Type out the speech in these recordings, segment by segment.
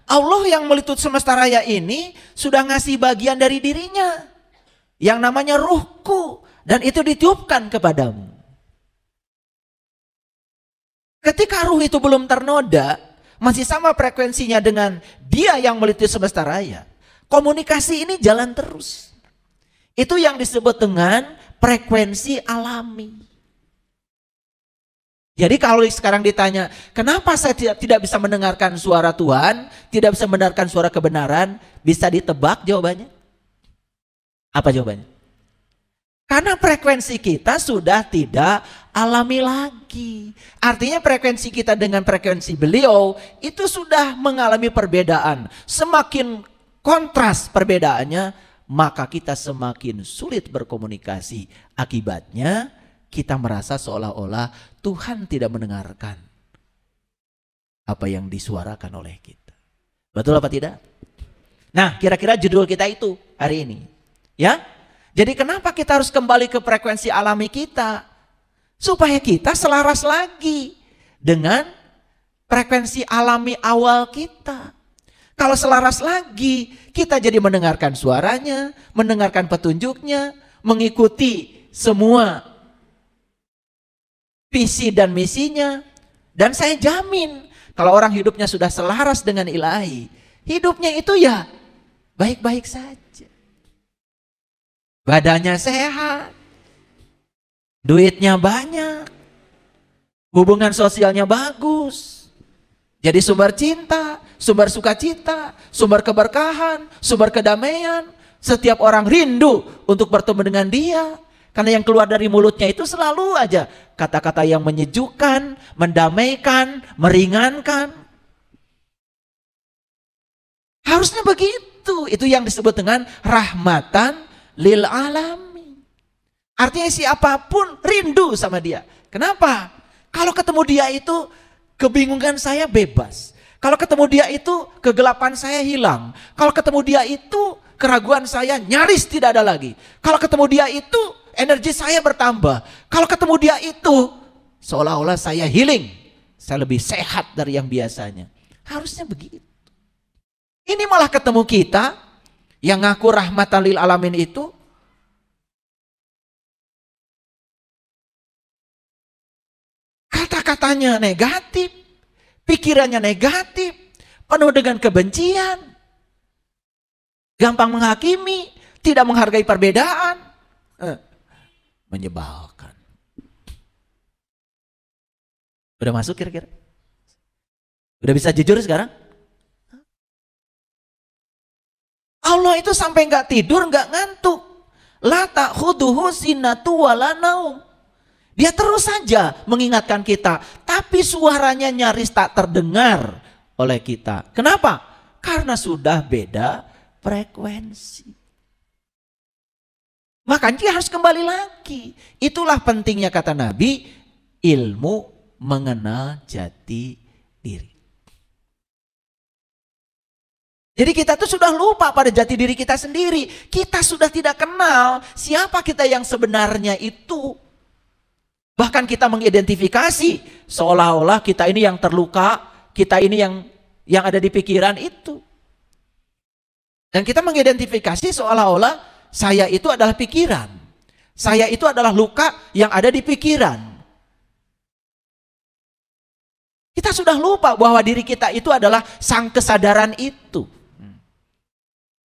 Allah yang melitut semesta raya ini sudah ngasih bagian dari dirinya yang namanya ruhku, dan itu ditiupkan kepadamu. Ketika ruh itu belum ternoda, masih sama frekuensinya dengan dia yang melitut semesta raya, komunikasi ini jalan terus. Itu yang disebut dengan frekuensi alami. Jadi kalau sekarang ditanya, kenapa saya tidak bisa mendengarkan suara Tuhan, tidak bisa mendengarkan suara kebenaran, bisa ditebak jawabannya? Apa jawabannya? Karena frekuensi kita sudah tidak alami lagi. Artinya frekuensi kita dengan frekuensi beliau itu sudah mengalami perbedaan. Semakin kontras perbedaannya, maka kita semakin sulit berkomunikasi. Akibatnya kita merasa seolah-olah Tuhan tidak mendengarkan apa yang disuarakan oleh kita. Betul apa tidak? Nah, kira-kira judul kita itu hari ini. Ya, jadi kenapa kita harus kembali ke frekuensi alami kita? Supaya kita selaras lagi dengan frekuensi alami awal kita. Kalau selaras lagi, kita jadi mendengarkan suaranya, mendengarkan petunjuknya, mengikuti semua visi dan misinya. Dan saya jamin kalau orang hidupnya sudah selaras dengan ilahi, hidupnya itu ya baik-baik saja. Badannya sehat, duitnya banyak, hubungan sosialnya bagus, jadi sumber cinta, sumber sukacita, sumber keberkahan, sumber kedamaian. Setiap orang rindu untuk bertemu dengan dia. Karena yang keluar dari mulutnya itu selalu aja kata-kata yang menyejukkan, mendamaikan, meringankan. Harusnya begitu. Itu yang disebut dengan rahmatan lil alamin. Artinya siapapun rindu sama dia. Kenapa? Kalau ketemu dia itu kebingungan saya bebas. Kalau ketemu dia itu kegelapan saya hilang. Kalau ketemu dia itu keraguan saya nyaris tidak ada lagi. Kalau ketemu dia itu energi saya bertambah. Kalau ketemu dia itu seolah-olah saya healing. Saya lebih sehat dari yang biasanya. Harusnya begitu. Ini malah ketemu kita yang ngaku rahmatan lil alamin itu kata-katanya negatif, pikirannya negatif, penuh dengan kebencian, gampang menghakimi, tidak menghargai perbedaan. Menyebalkan. Udah masuk kira-kira? Udah bisa jujur sekarang? Allah itu sampai nggak tidur, nggak ngantuk. La ta'khuduhu sinatu wala naum. Dia terus saja mengingatkan kita, tapi suaranya nyaris tak terdengar oleh kita. Kenapa? Karena sudah beda frekuensi. Makanya dia harus kembali lagi. Itulah pentingnya kata Nabi, ilmu mengenal jati diri. Jadi kita tuh sudah lupa pada jati diri kita sendiri. Kita sudah tidak kenal siapa kita yang sebenarnya itu. Bahkan kita mengidentifikasi seolah-olah kita ini yang terluka, kita ini yang ada di pikiran itu. Dan kita mengidentifikasi seolah-olah saya itu adalah pikiran. Saya itu adalah luka yang ada di pikiran. Kita sudah lupa bahwa diri kita itu adalah sang kesadaran itu.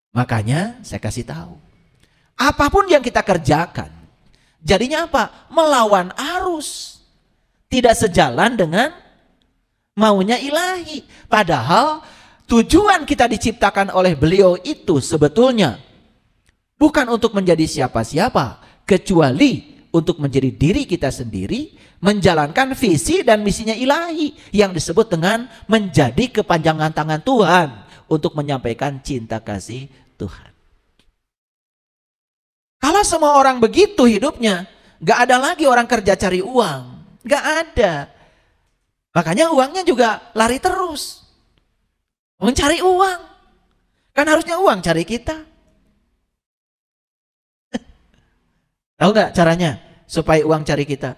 Makanya saya kasih tahu. Apapun yang kita kerjakan, jadinya apa? Melawan arus. Tidak sejalan dengan maunya ilahi. Padahal tujuan kita diciptakan oleh beliau itu sebetulnya bukan untuk menjadi siapa-siapa, kecuali untuk menjadi diri kita sendiri, menjalankan visi dan misinya ilahi yang disebut dengan menjadi kepanjangan tangan Tuhan untuk menyampaikan cinta kasih Tuhan. Kalau semua orang begitu hidupnya, gak ada lagi orang kerja cari uang, gak ada. Makanya uangnya juga lari terus, mencari uang. Kan harusnya uang cari kita. Tahu nggak caranya supaya uang cari kita?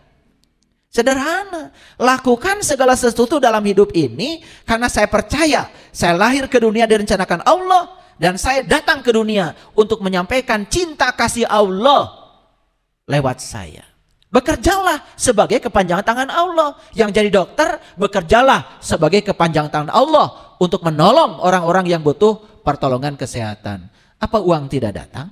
Sederhana, lakukan segala sesuatu dalam hidup ini karena saya percaya saya lahir ke dunia direncanakan Allah dan saya datang ke dunia untuk menyampaikan cinta kasih Allah lewat saya. Bekerjalah sebagai kepanjangan tangan Allah. Yang jadi dokter, bekerjalah sebagai kepanjangan tangan Allah untuk menolong orang-orang yang butuh pertolongan kesehatan. Apa uang tidak datang?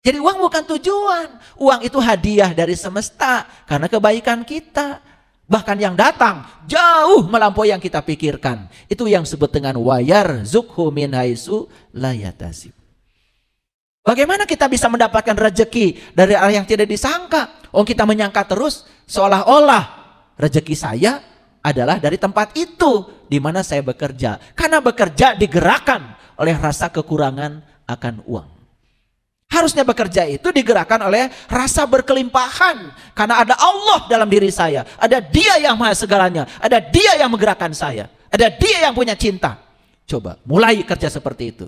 Jadi uang bukan tujuan. Uang itu hadiah dari semesta karena kebaikan kita. Bahkan yang datang jauh melampaui yang kita pikirkan. Itu yang disebut dengan wayar zukhu min haitsu la yatasib. Bagaimana kita bisa mendapatkan rezeki dari arah yang tidak disangka? Oh, kita menyangka terus seolah-olah rezeki saya adalah dari tempat itu di mana saya bekerja. Karena bekerja digerakkan oleh rasa kekurangan akan uang. Harusnya bekerja itu digerakkan oleh rasa berkelimpahan. Karena ada Allah dalam diri saya. Ada Dia yang maha segalanya. Ada Dia yang menggerakkan saya. Ada Dia yang punya cinta. Coba mulai kerja seperti itu.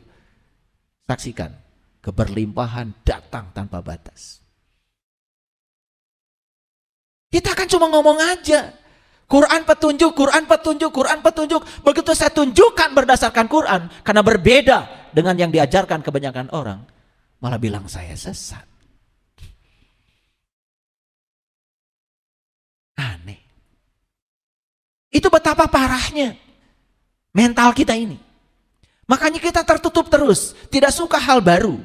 Saksikan. Keberlimpahan datang tanpa batas. Kita kan cuma ngomong aja. Quran petunjuk, Quran petunjuk, Quran petunjuk. Begitu saya tunjukkan berdasarkan Quran. Karena berbeda dengan yang diajarkan kebanyakan orang. Malah bilang saya sesat. Aneh. Itu betapa parahnya mental kita ini. Makanya kita tertutup terus. Tidak suka hal baru.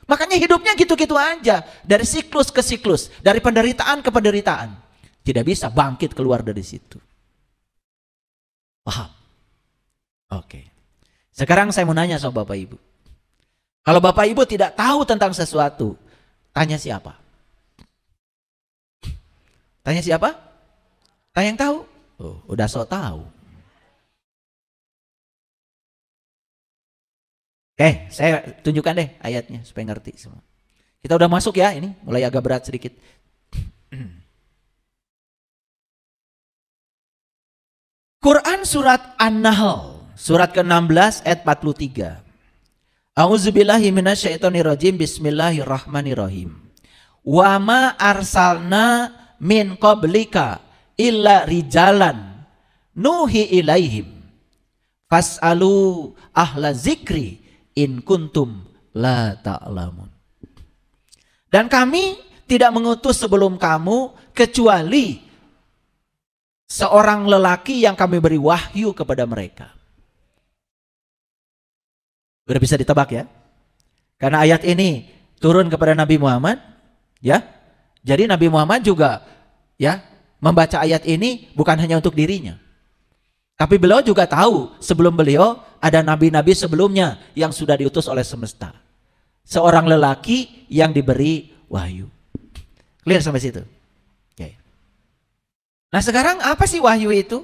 Makanya hidupnya gitu-gitu aja. Dari siklus ke siklus. Dari penderitaan ke penderitaan. Tidak bisa bangkit keluar dari situ. Paham? Oke. Sekarang saya mau nanya sama Bapak Ibu. Kalau Bapak Ibu tidak tahu tentang sesuatu, tanya siapa? Tanya siapa? Tanya yang tahu? Oh, udah sok tahu. Oke, saya tunjukkan deh ayatnya supaya ngerti semua. Kita udah masuk ya, ini mulai agak berat sedikit. Quran surat An-Nahl, surat ke-16 ayat 43. A'udzubillahi minasyaitonirrajim, bismillahirrahmanirrahim. Wa ma arsalna min qablika illa rijalan nuhi ilaihim fas'alu ahla zikri in kuntum la ta'lamun. Dan kami tidak mengutus sebelum kamu kecuali seorang lelaki yang kami beri wahyu kepada mereka. Udah bisa ditebak ya? Karena ayat ini turun kepada Nabi Muhammad, ya. Jadi Nabi Muhammad juga ya membaca ayat ini bukan hanya untuk dirinya. Tapi beliau juga tahu sebelum beliau ada nabi-nabi sebelumnya yang sudah diutus oleh semesta. Seorang lelaki yang diberi wahyu. Clear sampai situ? Okay. Nah sekarang apa sih wahyu itu?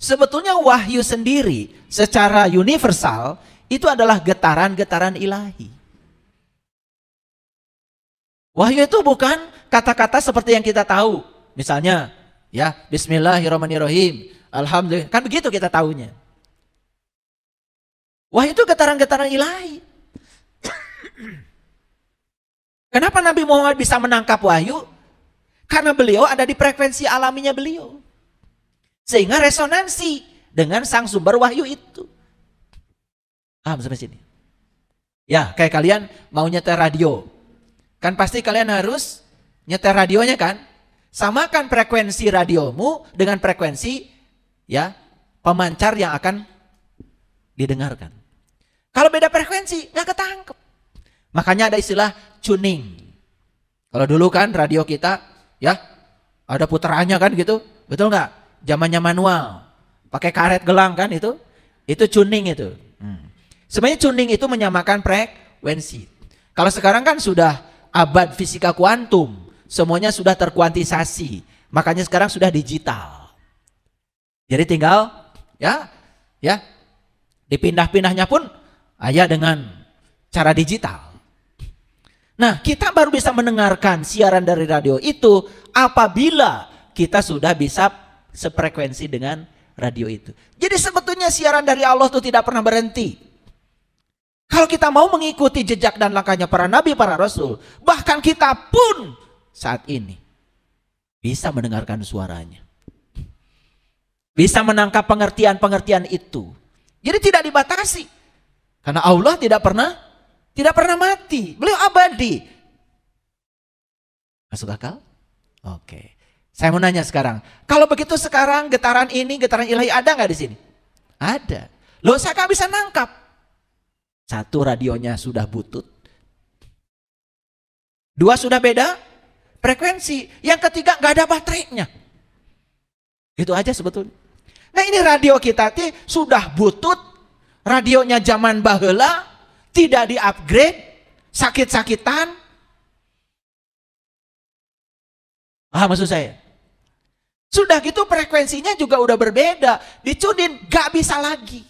Sebetulnya wahyu sendiri secara universal itu adalah getaran-getaran ilahi. Wahyu itu bukan kata-kata seperti yang kita tahu. Misalnya ya Bismillahirrahmanirrahim. Alhamdulillah, kan begitu kita tahunya. Wahyu itu getaran-getaran ilahi. Kenapa Nabi Muhammad bisa menangkap wahyu? Karena beliau ada di frekuensi alaminya beliau. Sehingga resonansi dengan sang sumber wahyu itu. Paham sampai sini? Ya, kayak kalian mau nyetel radio. Kan pasti kalian harus nyetel radionya kan? Samakan frekuensi radiomu dengan frekuensi ya pemancar yang akan didengarkan. Kalau beda frekuensi nggak ketangkep. Makanya ada istilah tuning. Kalau dulu kan radio kita ya ada putarannya kan gitu, betul nggak? Zamannya manual, pakai karet gelang kan itu tuning itu. Sebenarnya tuning itu menyamakan frekuensi. Kalau sekarang kan sudah abad fisika kuantum, semuanya sudah terkuantisasi, makanya sekarang sudah digital. Jadi tinggal ya dipindah-pindahnya pun ya dengan cara digital. Nah, kita baru bisa mendengarkan siaran dari radio itu apabila kita sudah bisa sefrekuensi dengan radio itu. Jadi sebetulnya siaran dari Allah itu tidak pernah berhenti. Kalau kita mau mengikuti jejak dan langkahnya para nabi, para rasul, bahkan kita pun saat ini bisa mendengarkan suaranya. Bisa menangkap pengertian-pengertian itu. Jadi tidak dibatasi. Karena Allah tidak pernah mati. Beliau abadi. Masuk akal? Oke. Saya mau nanya sekarang. Kalau begitu sekarang getaran ini, getaran ilahi ada nggak di sini? Ada. Loh, saya nggak bisa nangkap. Satu, radionya sudah butut. Dua, sudah beda frekuensi. Yang ketiga, nggak ada baterainya. Itu aja sebetulnya. Nah, ini radio kita sudah butut. Radionya zaman baheula, tidak di-upgrade, sakit-sakitan. Maksud saya. Sudah gitu frekuensinya juga udah berbeda. Dicudin, gak bisa lagi.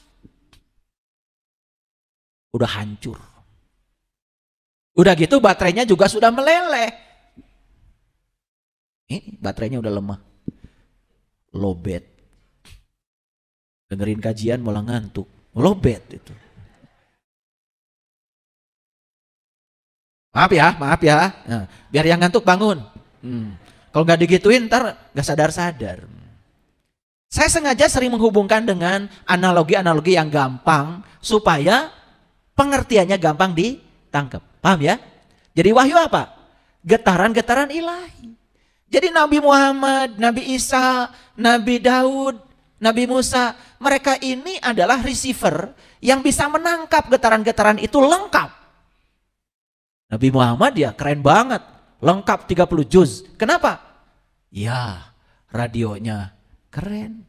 Udah hancur. Udah gitu baterainya juga sudah meleleh. Ini baterainya udah lemah. Lowbat. Dengerin kajian malah ngantuk. Lowbat itu. Maaf ya. Nah, biar yang ngantuk bangun. Kalau nggak digituin ntar nggak sadar-sadar. Saya sengaja sering menghubungkan dengan analogi-analogi yang gampang supaya pengertiannya gampang ditangkap. Paham ya? Jadi wahyu apa? Getaran-getaran ilahi. Jadi Nabi Muhammad, Nabi Isa, Nabi Daud, Nabi Musa, mereka ini adalah receiver yang bisa menangkap getaran-getaran itu lengkap. Nabi Muhammad ya keren banget, lengkap 30 juz. Kenapa? Ya, radionya keren.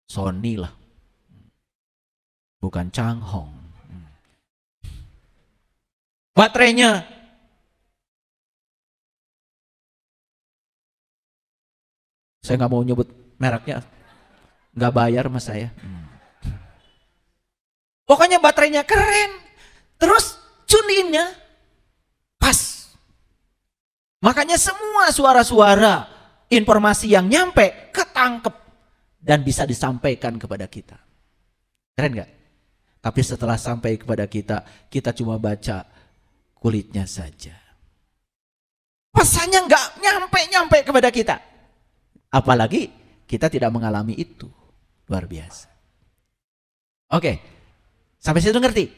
Sony lah. Bukan Changhong. Baterainya saya nggak mau nyebut mereknya, nggak bayar sama saya. Pokoknya baterainya keren, terus tuninnya pas. Makanya semua suara-suara, informasi yang nyampe ketangkep dan bisa disampaikan kepada kita. Keren nggak? Tapi setelah sampai kepada kita, kita cuma baca kulitnya saja. Pesannya nggak nyampe kepada kita. Apalagi kita tidak mengalami itu. Luar biasa. Oke. Sampai situ ngerti?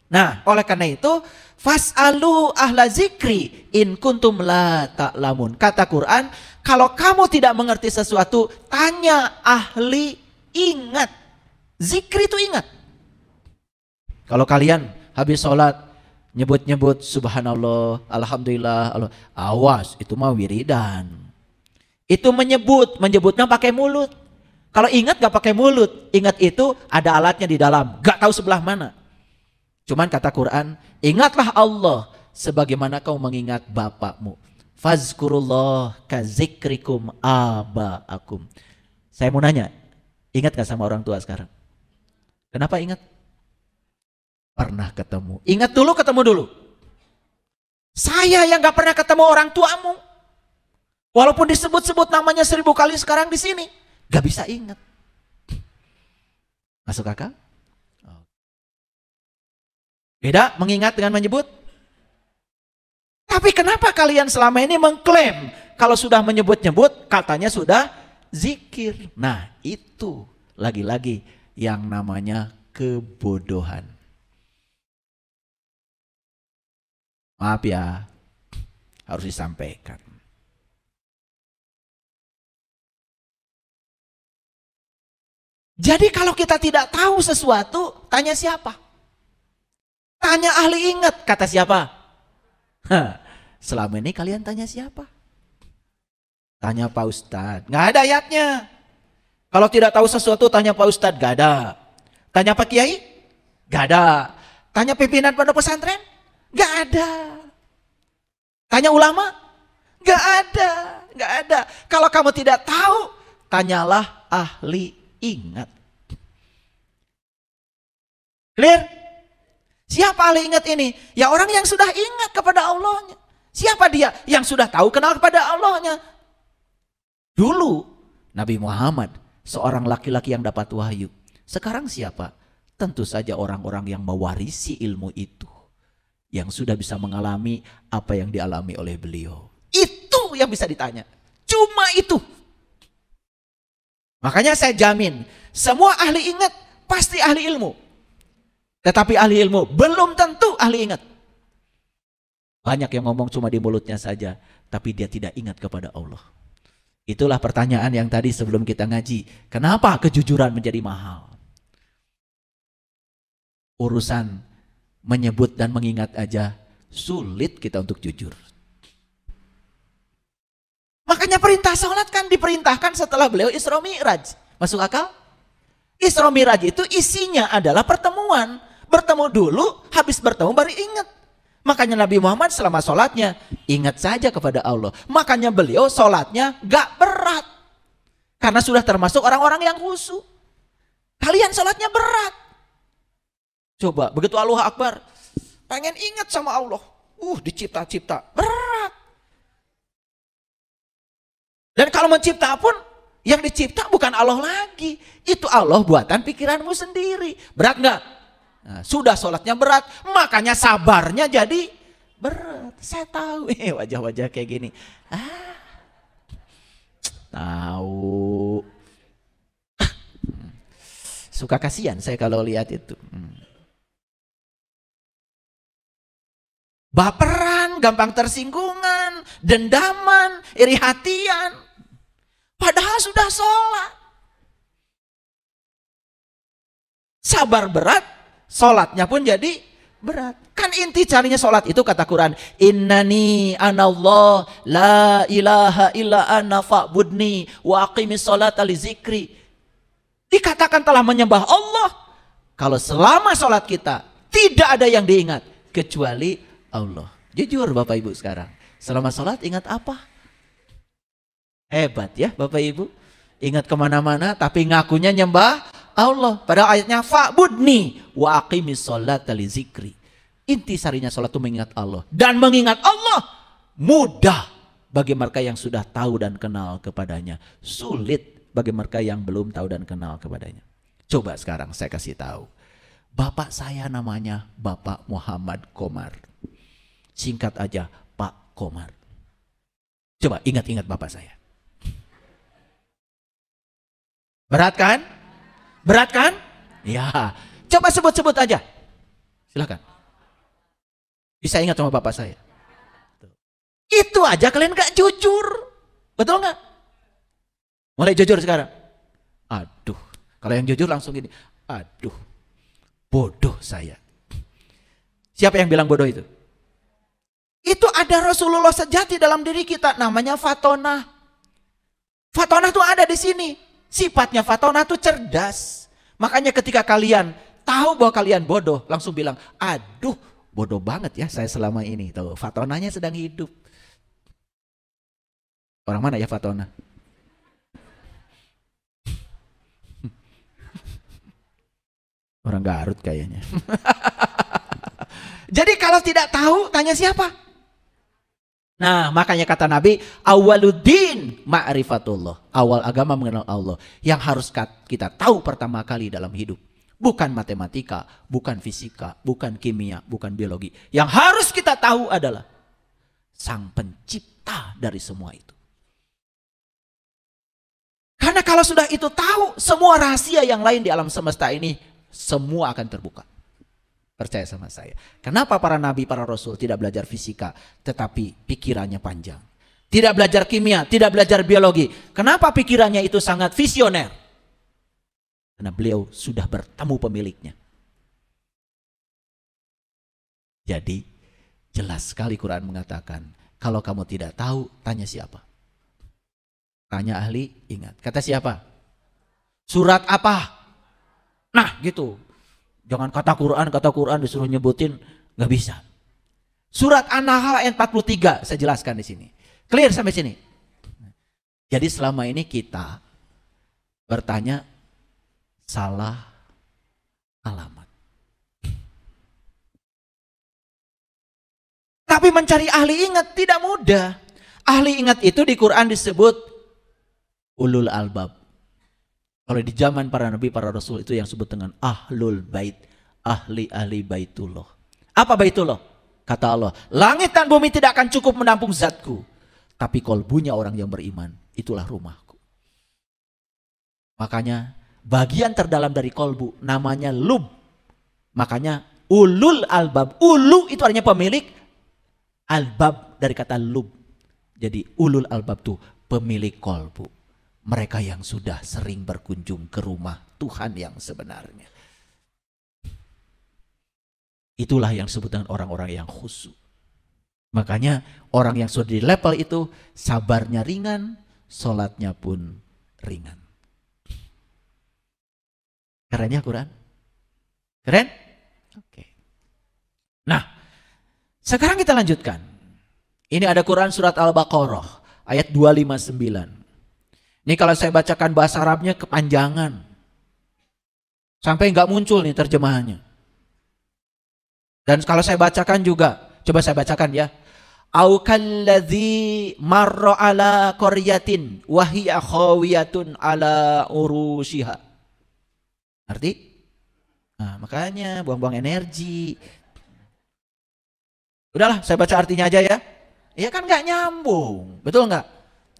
Nah, oleh karena itu, fas'alu ahla zikri in kuntum la ta'lamun. Kata Quran, kalau kamu tidak mengerti sesuatu, tanya ahli, ingat. Zikri itu ingat. Kalau kalian habis sholat, nyebut-nyebut subhanallah, alhamdulillah, Allah, awas, itu mah wiridan. Itu menyebutnya pakai mulut. Kalau ingat gak pakai mulut, ingat itu ada alatnya di dalam, gak tahu sebelah mana. Cuman kata Quran, ingatlah Allah sebagaimana kau mengingat bapakmu. Fazkurullah kazikrikum aba'akum. Saya mau nanya, ingat gak sama orang tua sekarang? Kenapa ingat? Pernah ketemu. Ingat dulu, ketemu dulu. Saya yang gak pernah ketemu orang tuamu. Walaupun disebut-sebut namanya 1000 kali sekarang di sini, gak bisa ingat. Masuk akal? Beda mengingat dengan menyebut. Tapi kenapa kalian selama ini mengklaim kalau sudah menyebut-nyebut katanya sudah zikir? Nah, itu lagi-lagi yang namanya kebodohan. Maaf ya, harus disampaikan. Jadi kalau kita tidak tahu sesuatu, tanya siapa? Tanya ahli ingat, kata siapa? Selama ini kalian tanya siapa? Tanya Pak Ustadz, nggak ada ayatnya. Kalau tidak tahu sesuatu, tanya Pak Ustadz, nggak ada. Tanya Pak Kiai, nggak ada. Tanya pimpinan pondok pesantren, nggak ada. Tanya ulama, nggak ada. Kalau kamu tidak tahu, tanyalah ahli ingat. Clear? Siapa ahli ingat ini? Ya orang yang sudah ingat kepada Allahnya. Siapa dia? Yang sudah tahu kenal kepada Allahnya. Dulu Nabi Muhammad seorang laki-laki yang dapat wahyu. Sekarang siapa? Tentu saja orang-orang yang mewarisi ilmu itu, yang sudah bisa mengalami apa yang dialami oleh beliau. Itu yang bisa ditanya. Cuma itu. Makanya saya jamin, semua ahli ingat pasti ahli ilmu. Tetapi ahli ilmu belum tentu ahli ingat. Banyak yang ngomong cuma di mulutnya saja, tapi dia tidak ingat kepada Allah. Itulah pertanyaan yang tadi sebelum kita ngaji. Kenapa kejujuran menjadi mahal? Urusan menyebut dan mengingat aja sulit kita untuk jujur. Makanya perintah sholat kan diperintahkan setelah beliau Isra Mi'raj. Masuk akal? Isra Mi'raj itu isinya adalah pertemuan. Bertemu dulu, habis bertemu baru ingat. Makanya Nabi Muhammad selama sholatnya ingat saja kepada Allah. Makanya beliau sholatnya gak berat. Karena sudah termasuk orang-orang yang khusyuk. Kalian sholatnya berat. Coba begitu Allahu Akbar, pengen ingat sama Allah. Dicipta-cipta, berat. Dan kalau mencipta pun, yang dicipta bukan Allah lagi. Itu Allah buatan pikiranmu sendiri. Berat gak? Nah, sudah sholatnya berat, makanya sabarnya jadi berat. Saya tahu wajah-wajah kayak gini. Tahu. Suka kasihan saya kalau lihat itu. Baperan, gampang tersinggungan, dendaman, iri hatian. Padahal sudah sholat. Sabar berat, sholatnya pun jadi berat. Kan inti carinya sholat itu kata Quran, innani anallah la ilaha illa ana fa'budni wa aqimis sholata li zikri. Dikatakan telah menyembah Allah. Kalau selama sholat kita tidak ada yang diingat kecuali Allah. Jujur Bapak Ibu sekarang, selama sholat ingat apa? Hebat ya Bapak Ibu. Ingat kemana-mana tapi ngakunya nyembah Allah. Pada ayatnya fa'budni wa aqimis sholata li zikri. Inti sarinya sholat itu mengingat Allah. Dan mengingat Allah mudah bagi mereka yang sudah tahu dan kenal kepadanya. Sulit bagi mereka yang belum tahu dan kenal kepadanya. Coba sekarang saya kasih tahu. Bapak saya namanya Bapak Muhammad Komar. Singkat aja Pak Komar. Coba ingat-ingat bapak saya. Berat kan? Berat kan? Ya. Coba sebut-sebut aja. Silakan. Bisa ingat sama bapak saya. Itu aja kalian gak jujur. Betul gak? Mulai jujur sekarang. Aduh. Kalau yang jujur langsung gini. Aduh. Bodoh saya. Siapa yang bilang bodoh itu? Itu ada Rasulullah sejati dalam diri kita. Namanya Fatonah. Fatonah itu ada di sini. Sifatnya Fatonah itu cerdas. Makanya ketika kalian tahu bahwa kalian bodoh, langsung bilang, aduh bodoh banget ya saya selama ini. Tuh, Fatonahnya sedang hidup. Orang mana ya Fatonah? Orang Garut kayaknya. Jadi kalau tidak tahu, tanya siapa? Nah, makanya kata Nabi, awaluddin ma'rifatullah. Awal agama mengenal Allah. Yang harus kita tahu pertama kali dalam hidup. Bukan matematika, bukan fisika, bukan kimia, bukan biologi. Yang harus kita tahu adalah Sang Pencipta dari semua itu. Karena kalau sudah itu tahu, semua rahasia yang lain di alam semesta ini, semua akan terbuka. Percaya sama saya. Kenapa para nabi, para rasul tidak belajar fisika, tetapi pikirannya panjang. Tidak belajar kimia, tidak belajar biologi. Kenapa pikirannya itu sangat visioner? Karena beliau sudah bertemu pemiliknya. Jadi jelas sekali Quran mengatakan, kalau kamu tidak tahu, tanya siapa? Tanya ahli, ingat. Kata siapa? Surat apa? Nah gitu. Jangan kata Quran disuruh nyebutin, nggak bisa. Surat An-Nahl ayat 43 saya jelaskan di sini. Clear sampai sini. Jadi selama ini kita bertanya salah alamat. Tapi mencari ahli ingat tidak mudah. Ahli ingat itu di Quran disebut ulul albab. Kalau di zaman para nabi, para rasul itu yang disebut dengan ahlul bait, ahli baitullah. Apa baitullah? Kata Allah, langit dan bumi tidak akan cukup menampung zatku. Tapi kolbunya orang yang beriman, itulah rumahku. Makanya bagian terdalam dari kolbu namanya lub. Makanya ulul albab. Ulu itu artinya pemilik, albab dari kata lub. Jadi ulul albab tuh pemilik kolbu. Mereka yang sudah sering berkunjung ke rumah Tuhan yang sebenarnya. Itulah yang disebut dengan orang-orang yang khusyuk. Makanya orang yang sudah di level itu sabarnya ringan, sholatnya pun ringan. Keren ya Quran? Keren? Oke. Nah, sekarang kita lanjutkan. Ini ada Quran surat Al-Baqarah ayat 259. Ini kalau saya bacakan bahasa Arabnya kepanjangan. Sampai nggak muncul nih terjemahannya. Dan kalau saya bacakan juga, coba saya bacakan ya. Au kalladzi marra ala qaryatin wa hiya khawiyatun ala urushiha. Arti? Nah, makanya buang-buang energi. Udahlah, saya baca artinya aja ya. Ya kan nggak nyambung, betul nggak?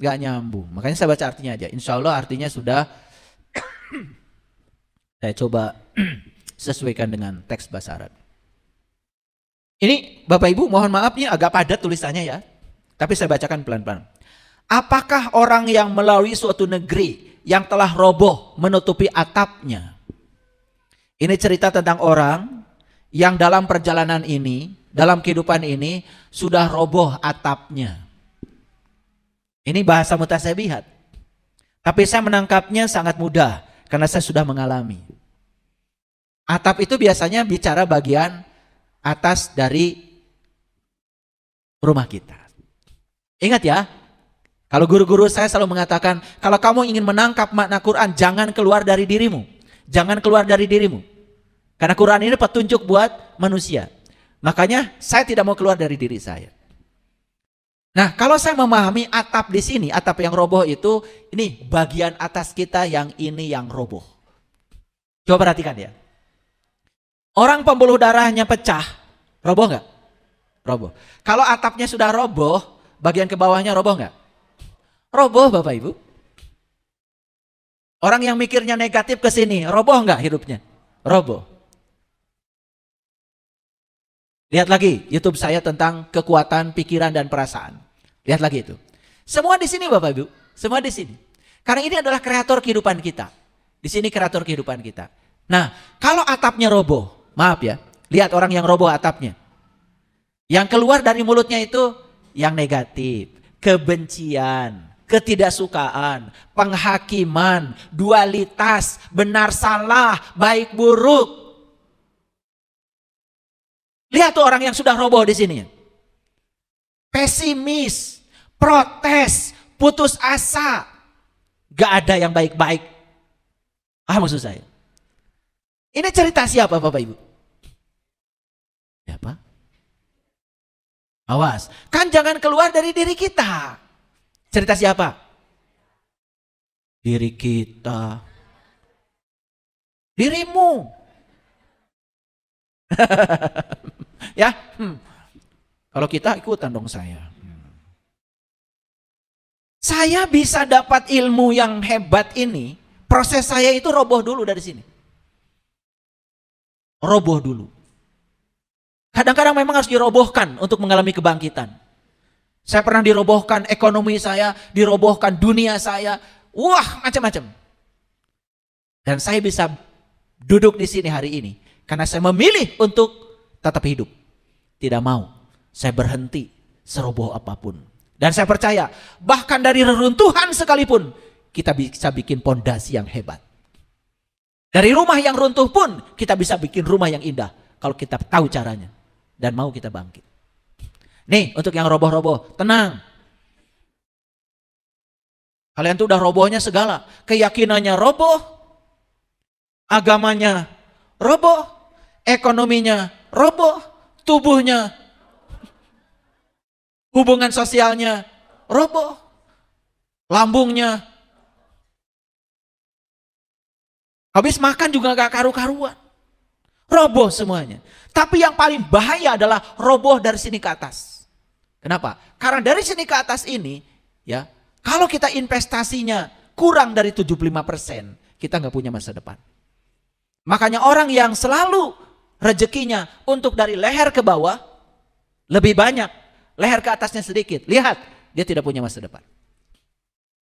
Nggak nyambung. Makanya saya baca artinya aja. Insya Allah artinya sudah saya coba sesuaikan dengan teks bahasa Arab. Ini Bapak Ibu mohon maaf nih agak padat tulisannya ya. Tapi saya bacakan pelan-pelan. Apakah orang yang melalui suatu negeri yang telah roboh menutupi atapnya? Ini cerita tentang orang yang dalam perjalanan ini, dalam kehidupan ini sudah roboh atapnya. Ini bahasa mutasyabihat. Tapi saya menangkapnya sangat mudah karena saya sudah mengalami. Atap itu biasanya bicara bagian atas dari rumah kita. Ingat ya, kalau guru-guru saya selalu mengatakan, kalau kamu ingin menangkap makna Quran, jangan keluar dari dirimu. Jangan keluar dari dirimu. Karena Quran ini petunjuk buat manusia. Makanya saya tidak mau keluar dari diri saya. Nah, kalau saya memahami atap di sini, atap yang roboh itu, ini bagian atas kita yang ini yang roboh. Coba perhatikan ya. Orang pembuluh darahnya pecah, roboh nggak? Roboh. Kalau atapnya sudah roboh, bagian ke bawahnya roboh nggak? Roboh Bapak Ibu. Orang yang mikirnya negatif ke sini, roboh nggak hidupnya? Roboh. Lihat lagi YouTube saya tentang kekuatan pikiran dan perasaan. Lihat lagi itu. Semua di sini Bapak Ibu, semua di sini. Karena ini adalah kreator kehidupan kita. Di sini kreator kehidupan kita. Nah, kalau atapnya roboh, maaf ya, lihat orang yang roboh atapnya. Yang keluar dari mulutnya itu yang negatif, kebencian, ketidaksukaan, penghakiman, dualitas, benar salah, baik buruk. Lihat tuh orang yang sudah roboh di sini. Pesimis, protes, putus asa. Gak ada yang baik-baik. Maksud saya. Ini cerita siapa Bapak Ibu? Siapa? Awas, kan jangan keluar dari diri kita. Cerita siapa? Diri kita. Dirimu. Ya, kalau kita ikutan dong saya. Saya bisa dapat ilmu yang hebat ini, proses saya itu roboh dulu dari sini. Roboh dulu. Kadang-kadang memang harus dirobohkan untuk mengalami kebangkitan. Saya pernah dirobohkan ekonomi saya, dirobohkan dunia saya, wah macam-macam. Dan saya bisa duduk di sini hari ini karena saya memilih untuk tetap hidup. Tidak mau saya berhenti seroboh apapun. Dan saya percaya bahkan dari reruntuhan sekalipun kita bisa bikin pondasi yang hebat. Dari rumah yang runtuh pun kita bisa bikin rumah yang indah kalau kita tahu caranya dan mau kita bangkit. Nih untuk yang roboh-roboh, tenang. Kalian tuh udah robohnya segala, keyakinannya roboh, agamanya roboh, ekonominya roboh, tubuhnya, hubungan sosialnya roboh, lambungnya, habis makan juga gak karu-karuan. Roboh semuanya. Tapi yang paling bahaya adalah roboh dari sini ke atas. Kenapa? Karena dari sini ke atas ini, ya, kalau kita investasinya kurang dari 75%, kita nggak punya masa depan. Makanya orang yang selalu rezekinya untuk dari leher ke bawah lebih banyak, leher ke atasnya sedikit. Lihat, dia tidak punya masa depan.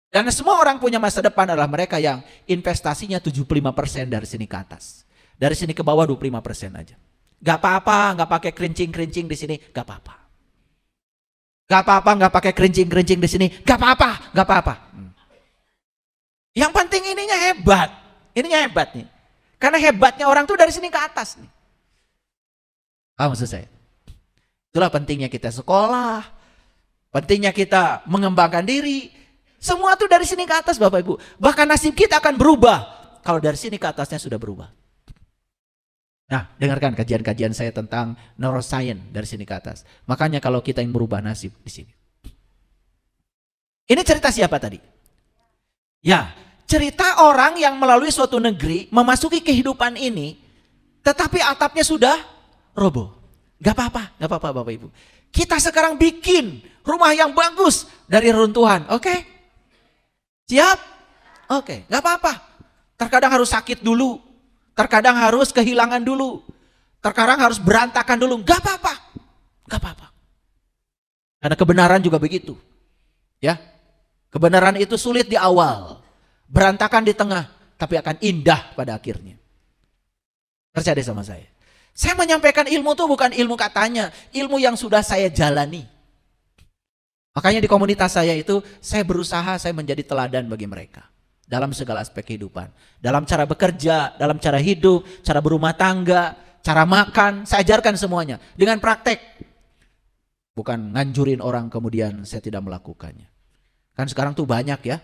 Dan semua orang punya masa depan adalah mereka yang investasinya 75% dari sini ke atas. Dari sini ke bawah 25% aja. Gak apa-apa, gak pakai kerincing-kerincing di sini, gak apa-apa. Gak apa-apa, gak pakai kerincing-kerincing di sini, gak apa-apa, gak apa-apa. Yang penting ininya hebat. Ininya hebat nih. Karena hebatnya orang tuh dari sini ke atas nih. Paham maksud saya? Itulah pentingnya kita sekolah, pentingnya kita mengembangkan diri. Semua tuh dari sini ke atas Bapak Ibu. Bahkan nasib kita akan berubah kalau dari sini ke atasnya sudah berubah. Nah, dengarkan kajian-kajian saya tentang neuroscience dari sini ke atas. Makanya kalau kita ingin berubah nasib di sini. Ini cerita siapa tadi? Ya, cerita orang yang melalui suatu negeri memasuki kehidupan ini, tetapi atapnya sudah roboh. Gak apa-apa, gak apa-apa Bapak Ibu. Kita sekarang bikin rumah yang bagus dari runtuhan, oke? Siap? Oke, gak apa-apa. Terkadang harus sakit dulu, terkadang harus kehilangan dulu, terkadang harus berantakan dulu, gak apa-apa. Gak apa-apa. Karena kebenaran juga begitu. Ya, kebenaran itu sulit di awal, berantakan di tengah, tapi akan indah pada akhirnya. Percaya deh sama saya. Saya menyampaikan ilmu itu bukan ilmu katanya, ilmu yang sudah saya jalani. Makanya di komunitas saya itu, saya berusaha saya menjadi teladan bagi mereka. Dalam segala aspek kehidupan. Dalam cara bekerja, dalam cara hidup, cara berumah tangga, cara makan, saya ajarkan semuanya. Dengan praktek. Bukan nganjurin orang kemudian saya tidak melakukannya. Kan sekarang tuh banyak ya,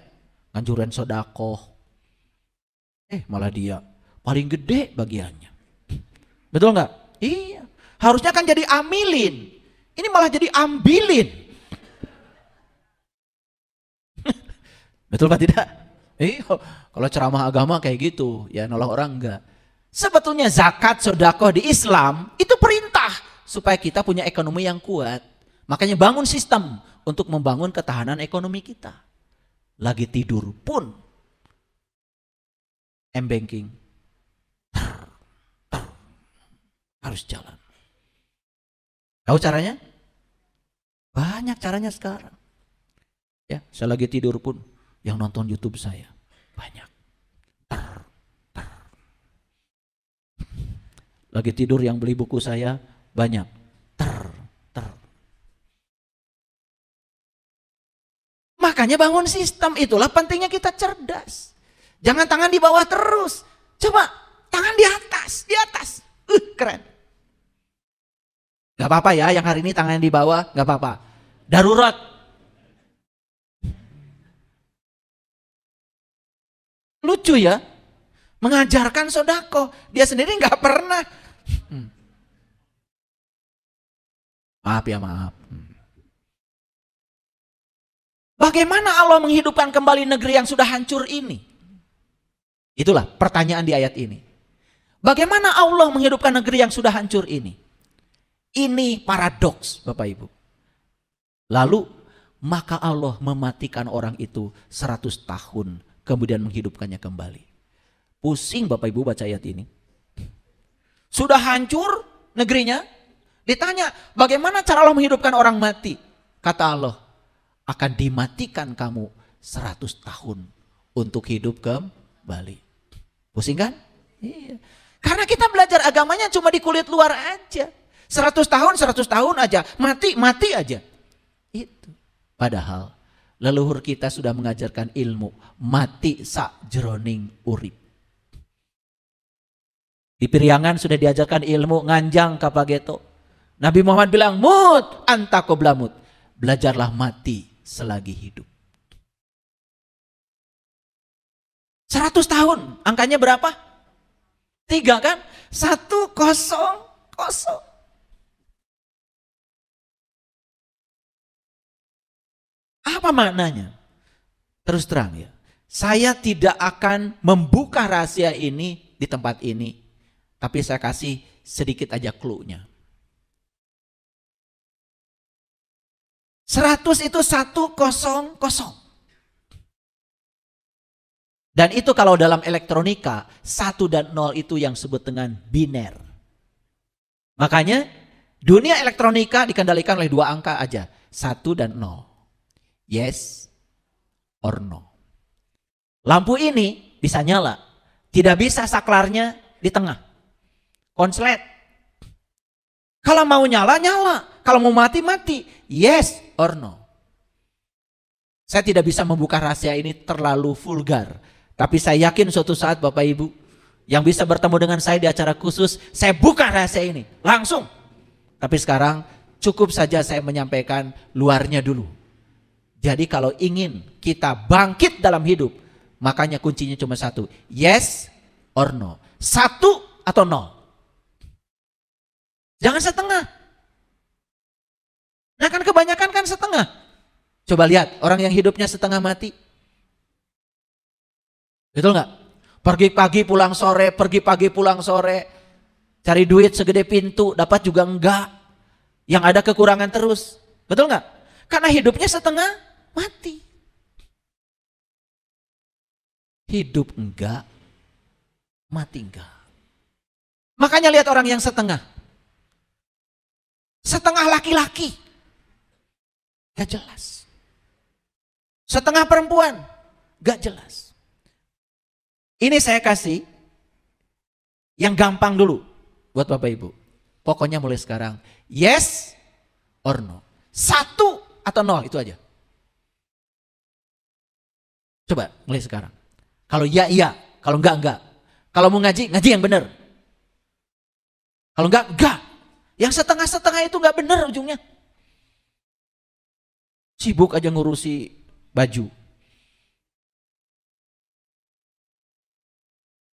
nganjurin sodakoh. Malah dia paling gede bagiannya. Betul nggak? Iya. Harusnya kan jadi amilin. Ini malah jadi ambilin. Betul Pak tidak? Iya. Kalau ceramah agama kayak gitu, ya nolak orang enggak. Sebetulnya zakat, sedekah di Islam itu perintah supaya kita punya ekonomi yang kuat. Makanya bangun sistem untuk membangun ketahanan ekonomi kita. Lagi tidur pun M-banking harus jalan. Tahu caranya? Banyak caranya sekarang. Ya, saya lagi tidur pun yang nonton YouTube saya banyak. Lagi tidur yang beli buku saya banyak. Makanya bangun sistem, itulah pentingnya kita cerdas. Jangan tangan di bawah terus. Coba tangan di atas, di atas. Keren. Gak apa-apa ya yang hari ini tangan di bawah, gak apa-apa. Darurat. Lucu ya, mengajarkan sodako, dia sendiri nggak pernah. Maaf ya, maaf. Bagaimana Allah menghidupkan kembali negeri yang sudah hancur ini? Itulah pertanyaan di ayat ini. Bagaimana Allah menghidupkan negeri yang sudah hancur ini? Ini paradoks Bapak Ibu. Lalu maka Allah mematikan orang itu 100 tahun. Kemudian menghidupkannya kembali. Pusing Bapak Ibu baca ayat ini. Sudah hancur negerinya. Ditanya bagaimana cara Allah menghidupkan orang mati. Kata Allah, akan dimatikan kamu 100 tahun untuk hidup kembali. Pusing kan? Iya. Karena kita belajar agamanya cuma di kulit luar aja. 100 tahun aja. Mati aja. Itu. Padahal leluhur kita sudah mengajarkan ilmu mati sakjroning urip. Di Piriangan sudah diajarkan ilmu nganjang kapageto. Nabi Muhammad bilang mut anta qabla mut. Belajarlah mati selagi hidup. 100 tahun, angkanya berapa? 3 kan? 100. Apa maknanya? Terus terang ya, saya tidak akan membuka rahasia ini di tempat ini, tapi saya kasih sedikit aja clue-nya. 100 itu 100. Dan itu kalau dalam elektronika, 1 dan 0 itu yang disebut dengan biner. Makanya dunia elektronika dikendalikan oleh 2 angka aja, 1 dan 0. Yes or no. Lampu ini bisa nyala, tidak bisa saklarnya di tengah. Konslet. Kalau mau nyala, nyala. Kalau mau mati, mati. Yes or no. Saya tidak bisa membuka rahasia ini terlalu vulgar. Tapi saya yakin suatu saat Bapak Ibu yang bisa bertemu dengan saya di acara khusus, saya buka rahasia ini langsung. Tapi sekarang cukup saja saya menyampaikan luarnya dulu. Jadi kalau ingin kita bangkit dalam hidup, makanya kuncinya cuma 1. Yes or no. 1 atau 0. Jangan setengah. Nah kan kebanyakan kan setengah. Coba lihat orang yang hidupnya setengah mati. Betul nggak? Pergi pagi pulang sore, pergi pagi pulang sore. Cari duit segede pintu, dapat juga enggak. Yang ada kekurangan terus. Betul nggak? Karena hidupnya setengah mati. Hidup enggak, mati enggak. Makanya lihat orang yang setengah. Setengah laki-laki. Gak jelas. Setengah perempuan. Gak jelas. Ini saya kasih yang gampang dulu buat Bapak Ibu. Pokoknya mulai sekarang yes or no. 1 atau 0 itu aja. Coba mulai sekarang. Kalau iya, iya. Kalau enggak. Kalau mau ngaji, ngaji yang benar. Kalau enggak. Yang setengah-setengah itu enggak benar ujungnya. Sibuk aja ngurusi baju.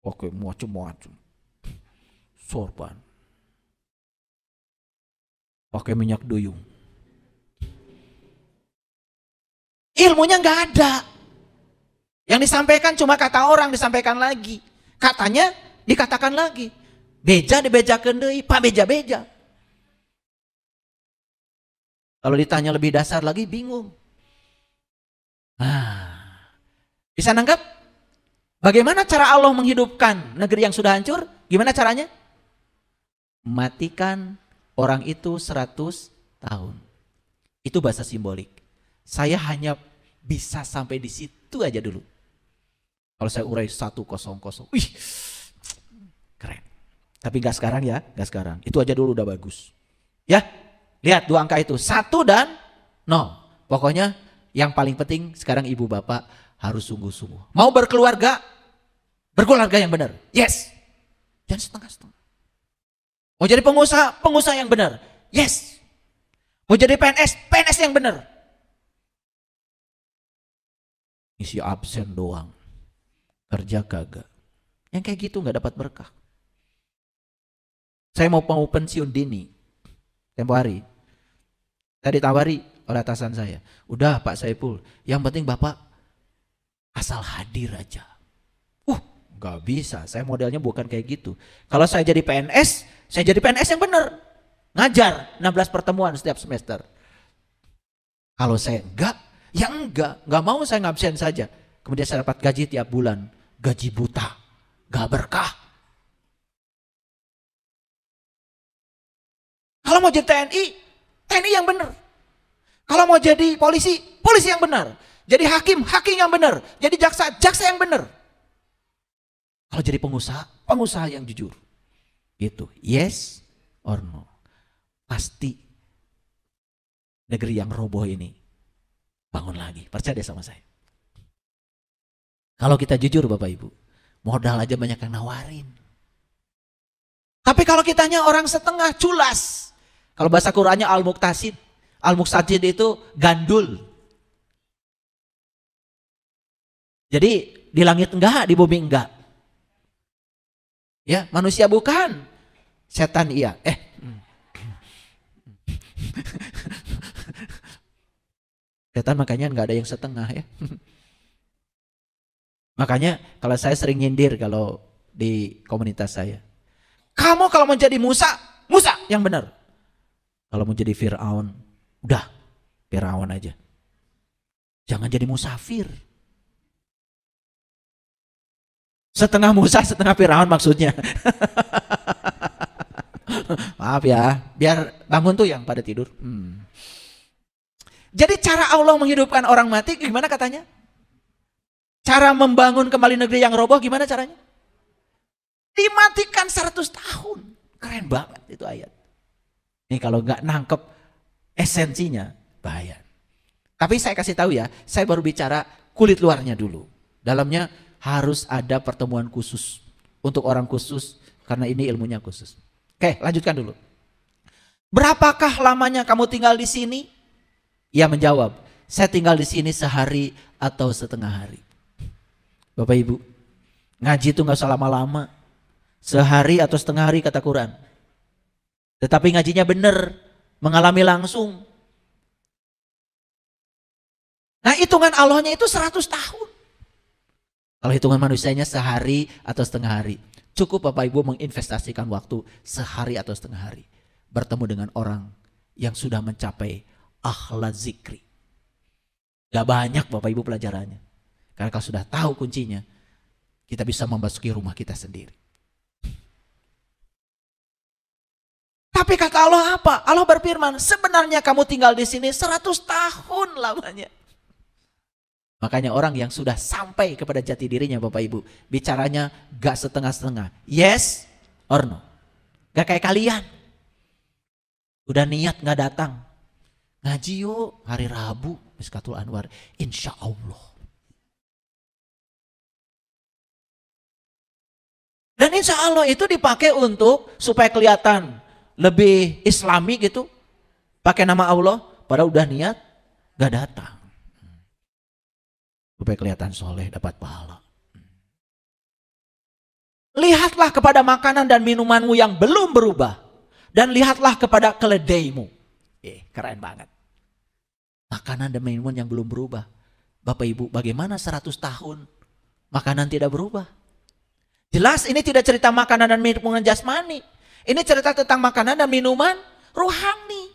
Oke, macam-macam. Sorban. Pakai minyak duyung. Ilmunya enggak ada. Yang disampaikan cuma kata orang, disampaikan lagi. Katanya dikatakan lagi. Beja dibejakeun deui, pak beja-beja. Kalau ditanya lebih dasar lagi bingung. Bisa nangkap? Bagaimana cara Allah menghidupkan negeri yang sudah hancur? Gimana caranya? Matikan orang itu 100 tahun. Itu bahasa simbolik. Saya hanya bisa sampai di situ aja dulu. Kalau saya urai 100, wih, keren. Tapi gak sekarang ya, gak sekarang. Itu aja dulu udah bagus. Ya, lihat 2 angka itu, 1 dan 0. Pokoknya yang paling penting sekarang ibu bapak harus sungguh-sungguh. Mau berkeluarga yang benar. Yes. Jangan setengah-setengah. Mau jadi pengusaha yang benar. Yes. Mau jadi PNS yang benar. Isi absen doang. Kerja kagak. Yang kayak gitu gak dapat berkah. Saya mau pensiun dini. Tempo hari. Saya ditawari oleh atasan saya. Udah Pak Saiful, yang penting Bapak asal hadir aja. Gak bisa, saya modelnya bukan kayak gitu. Kalau saya jadi PNS yang benar. Ngajar 16 pertemuan setiap semester. Kalau saya enggak, ya enggak mau saya ngabsen saja. Kemudian saya dapat gaji tiap bulan. Gaji buta, gak berkah. Kalau mau jadi TNI yang benar. Kalau mau jadi polisi yang benar. Jadi hakim yang benar. Jadi jaksa yang benar. Kalau jadi pengusaha yang jujur. Gitu. Yes or no. Pasti negeri yang roboh ini bangun lagi. Percaya deh sama saya. Kalau kita jujur Bapak Ibu, modal aja banyak yang nawarin. Tapi kalau kitanya orang setengah culas. Kalau bahasa Qur'annya al-muqtasid. Al-muqtasid itu gandul. Jadi di langit enggak, di bumi enggak. Ya, manusia bukan. Setan iya. Setan makanya enggak ada yang setengah ya. Makanya kalau saya sering nyindir kalau di komunitas saya. Kamu kalau mau jadi Musa yang benar. Kalau mau jadi Fir'aun, udah Firaun aja. Jangan jadi musafir. Setengah Musa, setengah Firaun maksudnya. Maaf ya, biar bangun tuh yang pada tidur. Jadi cara Allah menghidupkan orang mati gimana katanya? Cara membangun kembali negeri yang roboh gimana caranya? Dimatikan 100 tahun. Keren banget itu ayat. Ini kalau nggak nangkep esensinya bahaya. Tapi saya kasih tahu ya, saya baru bicara kulit luarnya dulu. Dalamnya harus ada pertemuan khusus untuk orang khusus karena ini ilmunya khusus. Oke, lanjutkan dulu. Berapakah lamanya kamu tinggal di sini? Ia menjawab, saya tinggal di sini sehari atau setengah hari. Bapak Ibu, ngaji itu nggak usah lama-lama. Sehari atau setengah hari kata Quran. Tetapi ngajinya benar, mengalami langsung. Nah hitungan Allahnya itu 100 tahun. Kalau hitungan manusianya sehari atau setengah hari. Cukup Bapak Ibu menginvestasikan waktu sehari atau setengah hari. Bertemu dengan orang yang sudah mencapai akhlak zikri. Gak banyak Bapak Ibu pelajarannya. Karena kalau sudah tahu kuncinya, kita bisa memasuki rumah kita sendiri. Tapi kata Allah apa? Allah berfirman, sebenarnya kamu tinggal di sini 100 tahun lamanya. Makanya orang yang sudah sampai kepada jati dirinya Bapak Ibu, bicaranya gak setengah-setengah. Yes or no. Gak kayak kalian. Udah niat gak datang. Ngaji yuk hari Rabu, Miskatul Anwar. Insya Allah. Dan insya Allah itu dipakai untuk supaya kelihatan lebih islami gitu. Pakai nama Allah, padahal udah niat gak datang. Supaya kelihatan soleh, dapat pahala. Lihatlah kepada makanan dan minumanmu yang belum berubah. Dan lihatlah kepada keledaimu. Keren banget. Makanan dan minuman yang belum berubah. Bapak Ibu, bagaimana 100 tahun makanan tidak berubah? Jelas ini tidak cerita makanan dan minuman jasmani. Ini cerita tentang makanan dan minuman rohani.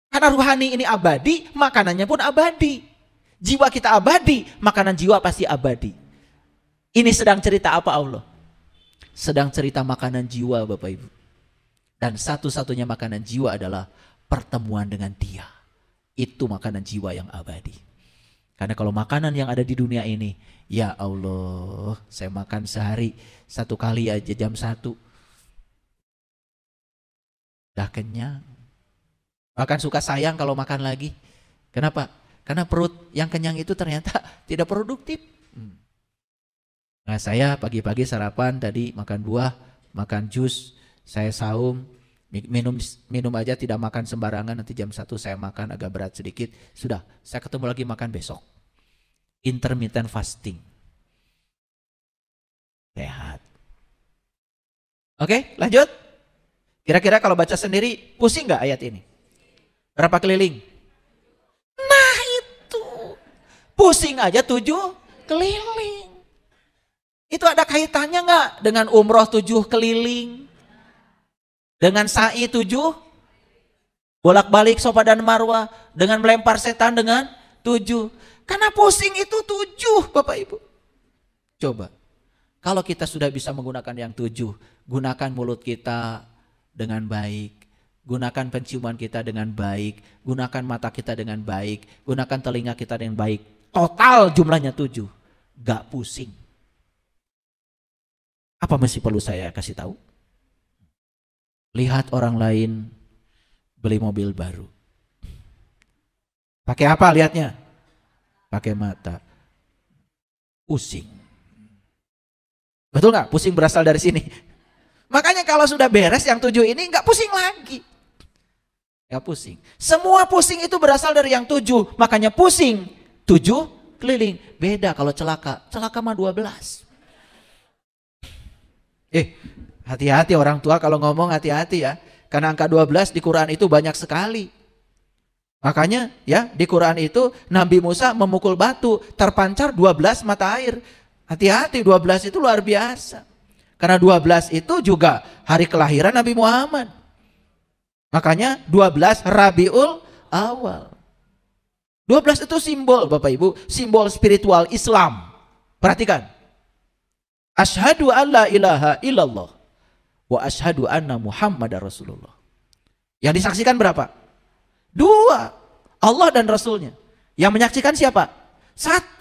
Karena rohani ini abadi, makanannya pun abadi. Jiwa kita abadi, makanan jiwa pasti abadi. Ini sedang cerita apa Allah? Sedang cerita makanan jiwa Bapak Ibu. Dan satu-satunya makanan jiwa adalah pertemuan dengan Dia. Itu makanan jiwa yang abadi. Karena kalau makanan yang ada di dunia ini, ya Allah, saya makan sehari 1 kali aja jam 1. Udah kenyang. Bahkan suka sayang kalau makan lagi. Kenapa? Karena perut yang kenyang itu ternyata tidak produktif. Nah saya pagi-pagi sarapan tadi makan buah, makan jus, saya saum, minum aja tidak makan sembarangan, nanti jam 1 saya makan agak berat sedikit. Sudah, saya ketemu lagi makan besok. Intermittent fasting. Sehat. Oke, lanjut. Kira-kira kalau baca sendiri pusing nggak ayat ini? Berapa keliling? Nah itu. Pusing aja 7 keliling. Itu ada kaitannya nggak dengan umroh 7 keliling? Dengan sa'i 7? Bolak-balik Safa dan Marwah. Dengan melempar setan dengan 7. Karena pusing itu 7 Bapak Ibu. Coba. Kalau kita sudah bisa menggunakan yang 7. Gunakan mulut kita dengan baik. Gunakan penciuman kita dengan baik. Gunakan mata kita dengan baik. Gunakan telinga kita dengan baik. Total jumlahnya 7. Gak pusing. Apa masih perlu saya kasih tahu? Lihat orang lain beli mobil baru. Pakai apa lihatnya? Pakai mata. Pusing. Betul gak? Pusing berasal dari sini. Makanya kalau sudah beres yang 7 ini gak pusing lagi. Gak pusing. Semua pusing itu berasal dari yang 7. Makanya pusing 7 keliling. Beda kalau celaka. Celaka mah 12. Hati-hati orang tua kalau ngomong hati-hati ya. Karena angka 12 di Quran itu banyak sekali. Makanya ya di Quran itu Nabi Musa memukul batu. Terpancar 12 mata air. Hati-hati 12 itu luar biasa. Karena 12 itu juga hari kelahiran Nabi Muhammad. Makanya 12 Rabiul Awal. 12 itu simbol Bapak Ibu, simbol spiritual Islam. Perhatikan. Asyhadu an la ilaha illallah wa asyhadu anna Muhammadar Rasulullah. Yang disaksikan berapa? 2. Allah dan Rasulnya. Yang menyaksikan siapa? 1.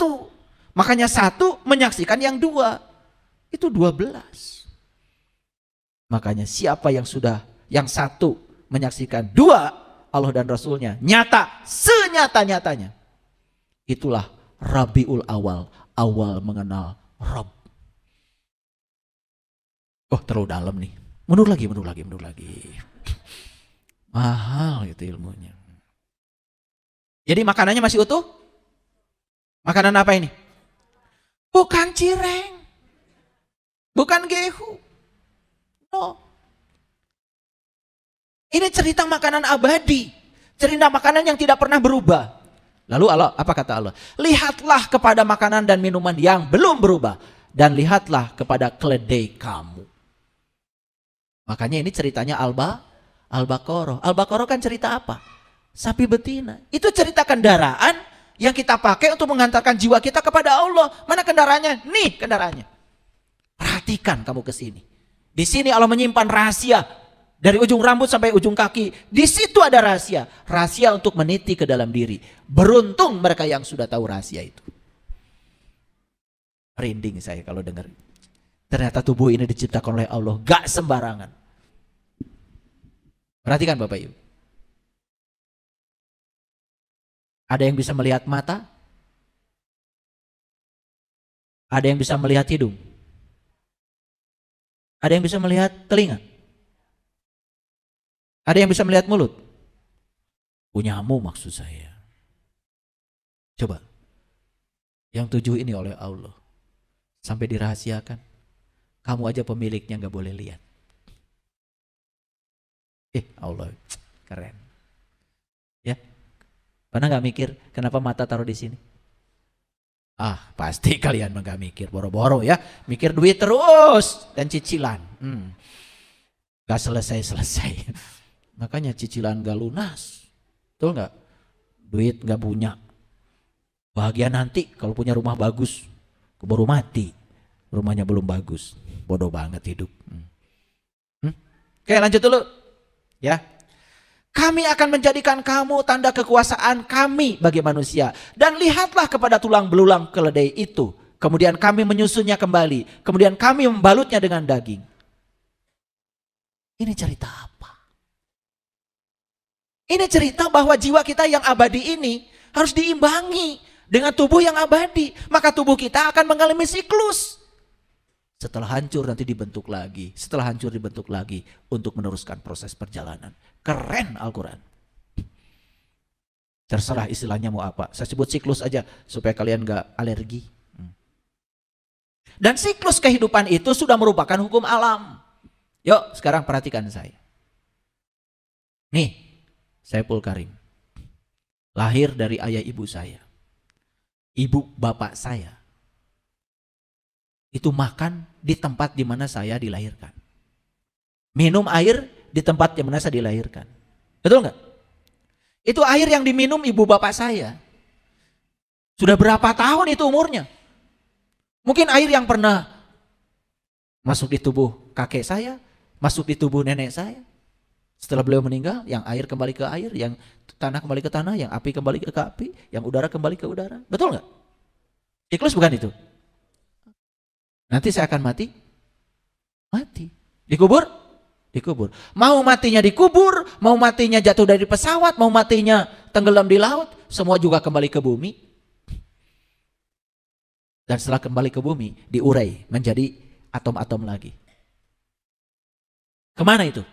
Makanya 1 menyaksikan yang 2. Itu 12. Makanya siapa yang sudah, yang 1 menyaksikan 2 Allah dan Rasulnya, nyata, senyata-nyatanya. Itulah Rabiul Awal, awal mengenal Rabb. Oh, terlalu dalam nih. Mundur lagi. Mahal itu ilmunya. Jadi makanannya masih utuh? Makanan apa ini? Bukan cireng. Bukan gehu. No. Ini cerita makanan abadi. Cerita makanan yang tidak pernah berubah. Lalu Allah, apa kata Allah? Lihatlah kepada makanan dan minuman yang belum berubah. Dan lihatlah kepada keledai kamu. Makanya ini ceritanya Al-Baqarah. Al-Baqarah kan cerita apa? Sapi betina. Itu cerita kendaraan yang kita pakai untuk mengantarkan jiwa kita kepada Allah. Mana kendaraannya? Nih kendaraannya. Perhatikan kamu ke sini. Di sini Allah menyimpan rahasia. Dari ujung rambut sampai ujung kaki. Di situ ada rahasia. Rahasia untuk meniti ke dalam diri. Beruntung mereka yang sudah tahu rahasia itu. Merinding saya kalau dengar. Ternyata tubuh ini diciptakan oleh Allah. Gak sembarangan. Perhatikan Bapak Ibu. Ada yang bisa melihat mata. Ada yang bisa melihat hidung. Ada yang bisa melihat telinga. Ada yang bisa melihat mulut? Punyamu maksud saya. Coba. Yang 7 ini oleh Allah. Sampai dirahasiakan. Kamu aja pemiliknya gak boleh lihat. Allah keren. Ya. Pernah gak mikir kenapa mata taruh di sini? Pasti kalian gak mikir. Boro-boro ya. Mikir duit terus. Dan cicilan. Gak selesai-selesai. Makanya cicilan gak lunas. Betul gak? Duit gak punya. Bahagia nanti kalau punya rumah bagus. Keburu mati. Rumahnya belum bagus. Bodoh banget hidup. Oke lanjut dulu. Ya. Kami akan menjadikan kamu tanda kekuasaan kami bagi manusia. Dan lihatlah kepada tulang belulang keledai itu. Kemudian kami menyusunnya kembali. Kemudian kami membalutnya dengan daging. Ini cerita apa? Ini cerita bahwa jiwa kita yang abadi ini harus diimbangi dengan tubuh yang abadi. Maka tubuh kita akan mengalami siklus. Setelah hancur nanti dibentuk lagi. Setelah hancur dibentuk lagi untuk meneruskan proses perjalanan. Keren Al-Quran. Terserah istilahnya mau apa. Saya sebut siklus aja supaya kalian gak alergi. Dan siklus kehidupan itu sudah merupakan hukum alam. Yuk sekarang perhatikan saya. Nih. Saiful Karim. Lahir dari ayah ibu saya. Ibu bapak saya. Itu makan di tempat di mana saya dilahirkan. Minum air di tempat di mana saya dilahirkan. Betul nggak? Itu air yang diminum ibu bapak saya. Sudah berapa tahun itu umurnya? Mungkin air yang pernah masuk di tubuh kakek saya, masuk di tubuh nenek saya. Setelah beliau meninggal, yang air kembali ke air, yang tanah kembali ke tanah, yang api kembali ke api, yang udara kembali ke udara. Betul nggak? Siklus bukan itu? Nanti saya akan mati? Mati. Dikubur? Dikubur. Mau matinya dikubur, mau matinya jatuh dari pesawat, mau matinya tenggelam di laut, semua juga kembali ke bumi. Dan setelah kembali ke bumi, diurai menjadi atom-atom lagi. Kemana itu?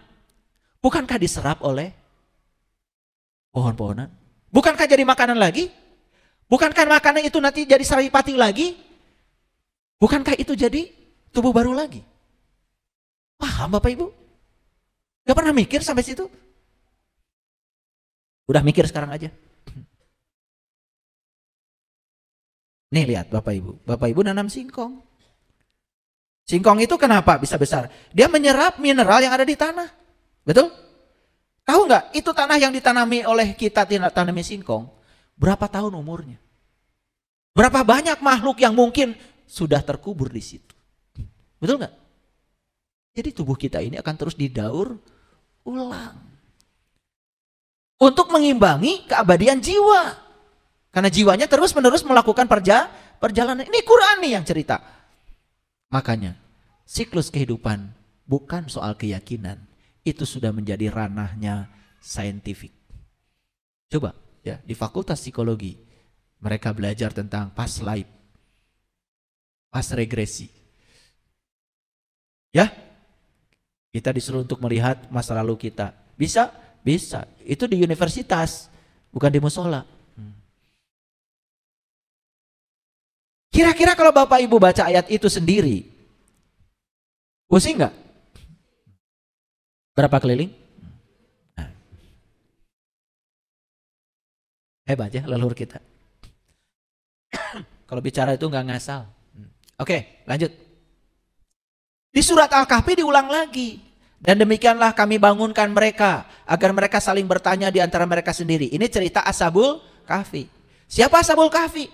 Bukankah diserap oleh pohon-pohonan? Bukankah jadi makanan lagi? Bukankah makanan itu nanti jadi saripati lagi? Bukankah itu jadi tubuh baru lagi? Paham Bapak Ibu? Gak pernah mikir sampai situ? Udah mikir sekarang aja. Nih lihat Bapak Ibu. Bapak Ibu nanam singkong. Singkong itu kenapa bisa besar? Dia menyerap mineral yang ada di tanah. Betul? Tahu nggak? Itu tanah yang ditanami oleh kita tidak tanami singkong. Berapa tahun umurnya? Berapa banyak makhluk yang mungkin sudah terkubur di situ. Betul nggak? Jadi tubuh kita ini akan terus didaur ulang. Untuk mengimbangi keabadian jiwa. Karena jiwanya terus-menerus melakukan perjalanan. Ini Quran nih yang cerita. Makanya siklus kehidupan bukan soal keyakinan. Itu sudah menjadi ranahnya saintifik. Coba ya, di Fakultas Psikologi mereka belajar tentang past life, past regresi. Ya, kita disuruh untuk melihat masa lalu kita. Bisa? Bisa. Itu di universitas, bukan di musola. Kira-kira kalau Bapak Ibu baca ayat itu sendiri, pusing nggak? Berapa keliling? Nah. Hebat ya leluhur kita. Kalau bicara itu nggak ngasal. Oke, lanjut. Di surat Al-Kahfi diulang lagi. Dan demikianlah kami bangunkan mereka agar mereka saling bertanya di antara mereka sendiri. Ini cerita Ashabul Kahfi. Siapa Ashabul Kahfi?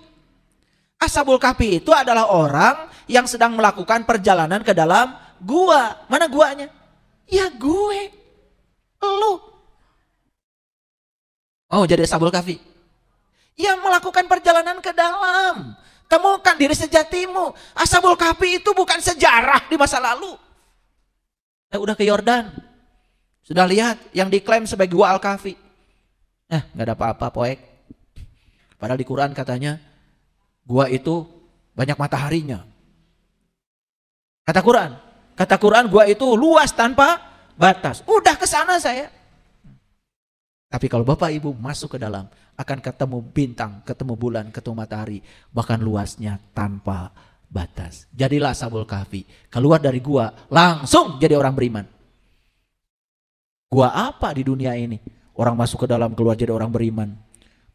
Ashabul Kahfi itu adalah orang yang sedang melakukan perjalanan ke dalam gua. Mana guanya? Ya gue. Lu. Oh, jadi Ashabul Kahfi. Yang melakukan perjalanan ke dalam. Temukan diri sejatimu. Ashabul Kahfi itu bukan sejarah di masa lalu. Udah ke Yordan. Sudah lihat yang diklaim sebagai gua Al-Kahfi. Gak ada apa-apa poek. Padahal di Quran katanya gua itu banyak mataharinya. Kata Quran gua itu luas tanpa batas. Udah ke sana saya. Tapi kalau Bapak Ibu masuk ke dalam, akan ketemu bintang, ketemu bulan, ketemu matahari, bahkan luasnya tanpa batas. Jadilah Ashabul Kahfi. Keluar dari gua, langsung jadi orang beriman. Gua apa di dunia ini? Orang masuk ke dalam, keluar jadi orang beriman.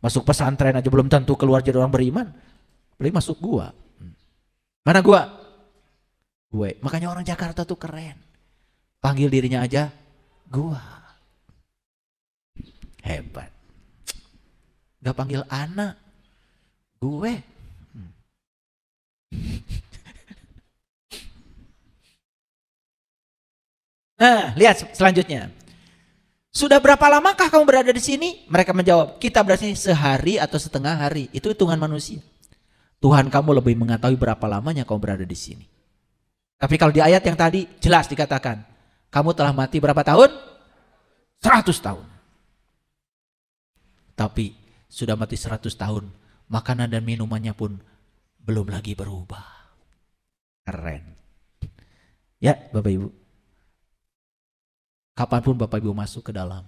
Masuk pesantren aja belum tentu keluar jadi orang beriman. Belum masuk gua. Mana gua? Gue. Makanya orang Jakarta tuh keren. Panggil dirinya aja gua. Hebat. Gak panggil anak. Gue. Nah, lihat selanjutnya. Sudah berapa lamakah kamu berada di sini? Mereka menjawab, kita berada di sini sehari atau setengah hari. Itu hitungan manusia. Tuhan kamu lebih mengetahui berapa lamanya kamu berada di sini. Tapi kalau di ayat yang tadi jelas dikatakan, kamu telah mati berapa tahun? 100 tahun. Tapi sudah mati 100 tahun, makanan dan minumannya pun belum lagi berubah. Keren. Ya Bapak Ibu. Kapanpun Bapak Ibu masuk ke dalam,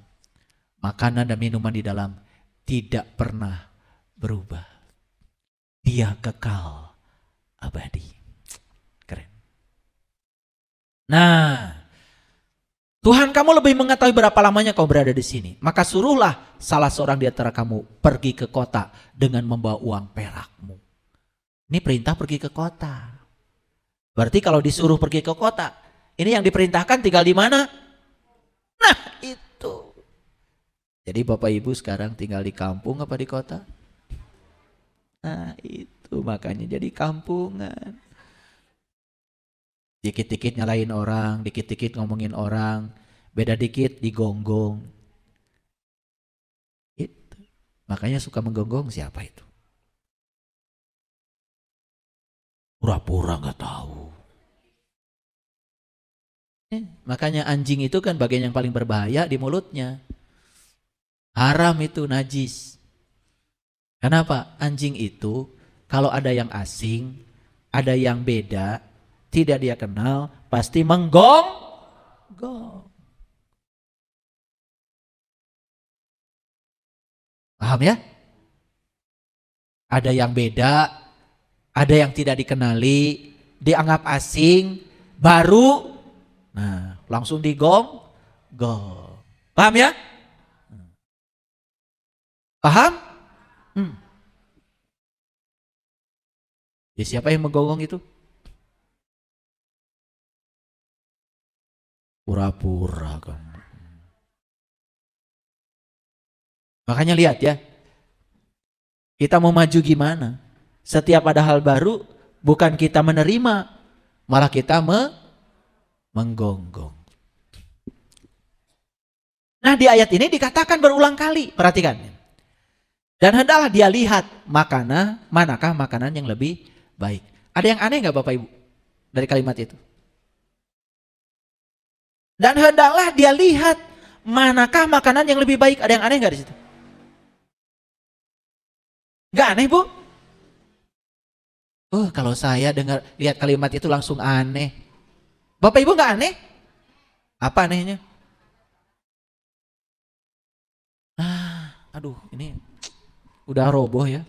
makanan dan minuman di dalam tidak pernah berubah. Dia kekal abadi. Keren. Nah, Tuhan kamu lebih mengetahui berapa lamanya kau berada di sini. Maka suruhlah salah seorang di antara kamu pergi ke kota dengan membawa uang perakmu. Ini perintah pergi ke kota. Berarti kalau disuruh pergi ke kota, ini yang diperintahkan tinggal di mana? Nah itu. Jadi Bapak Ibu sekarang tinggal di kampung apa di kota? Nah itu makanya jadi kampungan. Dikit-dikit nyalain orang, dikit-dikit ngomongin orang, beda dikit digonggong. Itu. Makanya suka menggonggong siapa itu? Pura-pura gak tahu. Makanya anjing itu kan bagian yang paling berbahaya di mulutnya. Haram itu, najis. Kenapa? Anjing itu kalau ada yang asing, ada yang beda, tidak dia kenal, pasti menggonggong. Paham ya? Ada yang beda, ada yang tidak dikenali, dianggap asing, baru, nah langsung digonggong. Paham ya? Paham? Ya siapa yang menggonggong itu? Pura-pura kan. Makanya lihat ya. Kita mau maju gimana? Setiap ada hal baru, bukan kita menerima, malah kita menggonggong. Nah, di ayat ini dikatakan berulang kali, perhatikan. Dan hendaklah dia lihat manakah makanan yang lebih baik. Ada yang aneh nggak Bapak Ibu dari kalimat itu? Dan hendaklah dia lihat manakah makanan yang lebih baik. Ada yang aneh nggak di situ? Nggak aneh, Bu? Kalau saya lihat kalimat itu langsung aneh. Bapak Ibu nggak aneh? Apa anehnya? Aduh, ini udah roboh ya.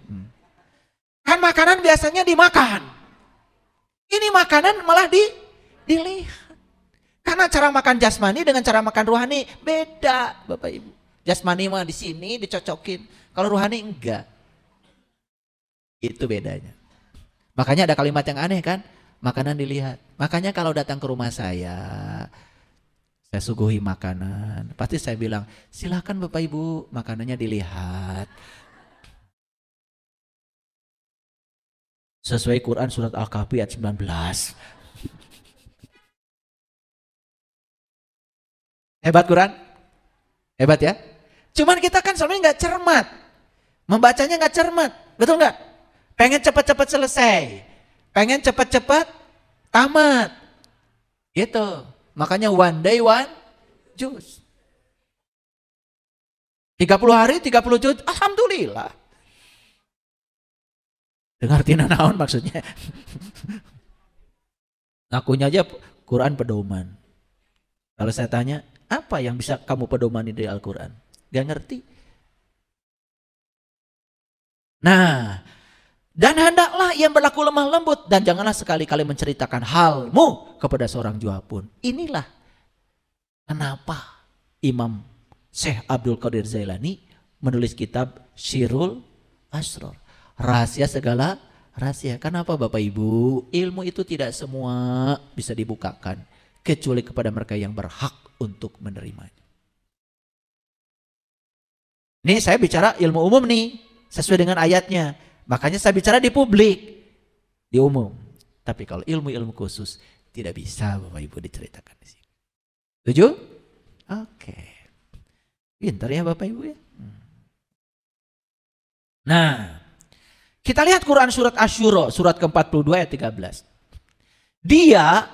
Kan makanan biasanya dimakan. Ini makanan malah dilihat. Karena cara makan jasmani dengan cara makan rohani beda, Bapak Ibu. Jasmani mah di sini dicocokin, kalau rohani enggak. Itu bedanya. Makanya ada kalimat yang aneh kan? Makanan dilihat. Makanya kalau datang ke rumah saya suguhi makanan. Pasti saya bilang, silakan Bapak Ibu, makanannya dilihat. Sesuai Quran surat Al-Kahfi ayat 19. Hebat Quran? Hebat ya? Cuman kita kan sebenarnya nggak cermat. Membacanya nggak cermat. Betul nggak? Pengen cepat-cepat selesai. Pengen cepat-cepat tamat. Gitu. Makanya one day one juz. 30 hari 30 juz. Alhamdulillah. Dengar tina naon maksudnya. Ngakunya aja Quran pedoman. Kalau saya tanya, apa yang bisa kamu pedomani dari Al-Quran? Gak ngerti. Nah, dan hendaklah ia berlaku lemah lembut dan janganlah sekali-kali menceritakan halmu kepada seorang jua pun. Inilah kenapa Imam Syekh Abdul Qadir Zailani menulis kitab Syirul Asror. Rahasia segala rahasia. Kenapa Bapak Ibu? Ilmu itu tidak semua bisa dibukakan kecuali kepada mereka yang berhak untuk menerimanya. Ini saya bicara ilmu umum nih, sesuai dengan ayatnya. Makanya saya bicara di publik, di umum. Tapi kalau ilmu-ilmu khusus tidak bisa Bapak Ibu diceritakan di sini. Setuju? Oke. Pintar ya Bapak Ibu ya. Nah, kita lihat Quran surat Asy-Syura surat ke-42 ayat 13. Dia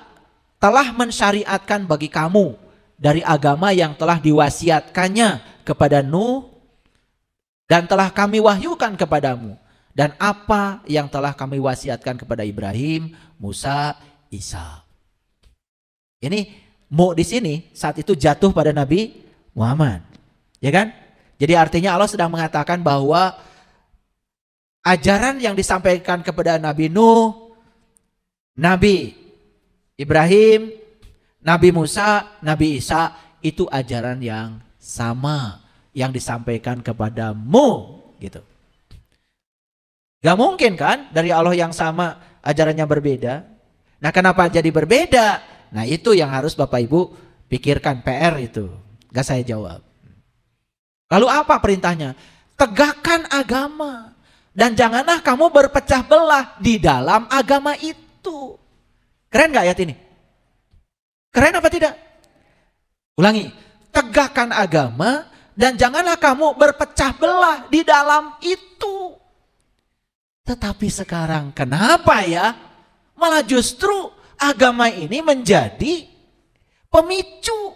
telah mensyariatkan bagi kamu dari agama yang telah diwasiatkannya kepada Nuh dan telah kami wahyukan kepadamu, dan apa yang telah kami wasiatkan kepada Ibrahim, Musa, Isa. Ini mu di sini saat itu jatuh pada Nabi Muhammad, ya kan? Jadi artinya Allah sedang mengatakan bahwa ajaran yang disampaikan kepada Nabi Nuh, Nabi Ibrahim, Nabi Musa, Nabi Isa itu ajaran yang sama yang disampaikan kepadamu gitu. Gak mungkin kan dari Allah yang sama ajarannya berbeda. Nah, kenapa jadi berbeda? Nah, itu yang harus Bapak Ibu pikirkan, PR itu. Gak saya jawab. Lalu apa perintahnya? Tegakkan agama dan janganlah kamu berpecah belah di dalam agama itu. Keren gak ayat ini? Keren apa tidak? Ulangi, tegakkan agama dan janganlah kamu berpecah belah di dalam itu. Tetapi sekarang kenapa ya? Malah justru agama ini menjadi pemicu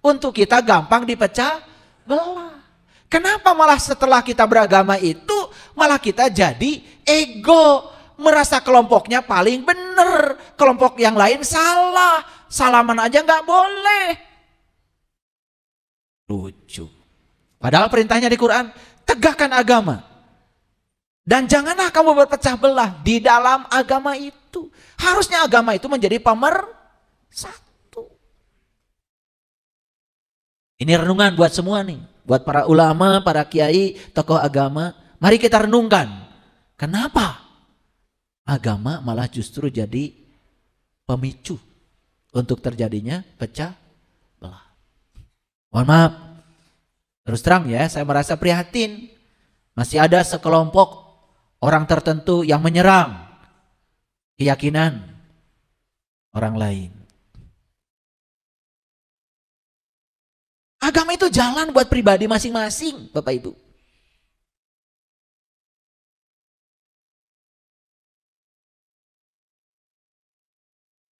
untuk kita gampang dipecah belah. Kenapa malah setelah kita beragama itu malah kita jadi ego, merasa kelompoknya paling benar, kelompok yang lain salah, salaman aja nggak boleh. Lucu. Padahal perintahnya di Quran, tegakkan agama. Dan janganlah kamu berpecah belah di dalam agama itu. Harusnya agama itu menjadi pemersatu. Ini renungan buat semua nih. Buat para ulama, para kiai, tokoh agama. Mari kita renungkan. Kenapa agama malah justru jadi pemicu untuk terjadinya pecah belah? Mohon maaf. Terus terang ya, saya merasa prihatin. Masih ada sekelompok orang tertentu yang menyerang keyakinan orang lain. Agama itu jalan buat pribadi masing-masing, Bapak Ibu.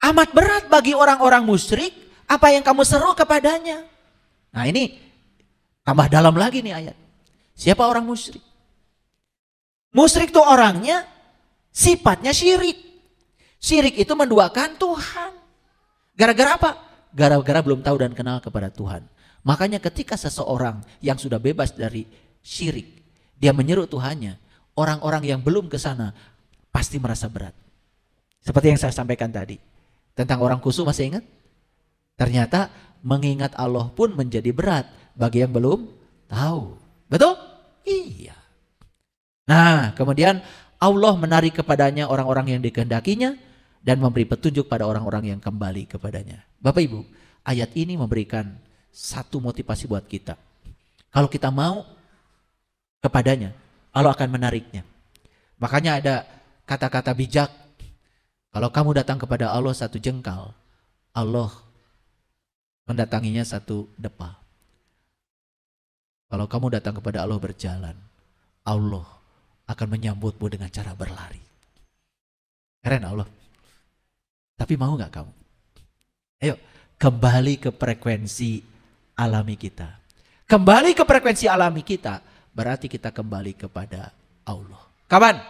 Amat berat bagi orang-orang musyrik apa yang kamu seru kepadanya. Nah ini tambah dalam lagi nih ayat. Siapa orang musyrik? Musyrik itu orangnya sifatnya syirik. Syirik itu menduakan Tuhan. Gara-gara apa? Gara-gara belum tahu dan kenal kepada Tuhan. Makanya ketika seseorang yang sudah bebas dari syirik, dia menyeru Tuhannya, orang-orang yang belum ke sana pasti merasa berat. Seperti yang saya sampaikan tadi. Tentang orang khusyuk masih ingat? Ternyata mengingat Allah pun menjadi berat bagi yang belum tahu. Betul? Iya. Nah, kemudian Allah menarik kepadanya orang-orang yang dikehendakinya dan memberi petunjuk pada orang-orang yang kembali kepadanya. Bapak Ibu, ayat ini memberikan satu motivasi buat kita. Kalau kita mau kepadanya, Allah akan menariknya. Makanya ada kata-kata bijak. Kalau kamu datang kepada Allah satu jengkal, Allah mendatanginya satu depa. Kalau kamu datang kepada Allah berjalan, Allah akan menyambutmu dengan cara berlari. Keren Allah. Tapi mau gak kamu? Ayo kembali ke frekuensi alami kita. Kembali ke frekuensi alami kita, berarti kita kembali kepada Allah. Kapan?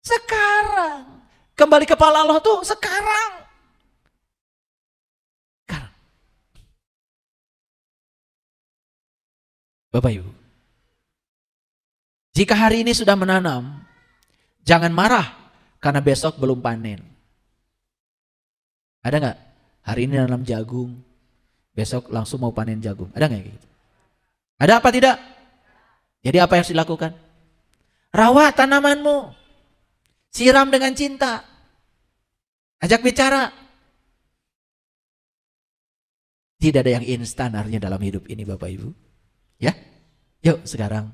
Sekarang. Kembali kepada Allah tuh sekarang. Sekarang. Bapak Ibu, jika hari ini sudah menanam, jangan marah karena besok belum panen. Ada nggak? Hari ini nanam jagung, besok langsung mau panen jagung. Ada nggak gitu? Ada apa tidak? Jadi apa yang harus dilakukan? Rawat tanamanmu. Siram dengan cinta. Ajak bicara. Tidak ada yang instan artinya dalam hidup ini Bapak Ibu. Ya, yuk sekarang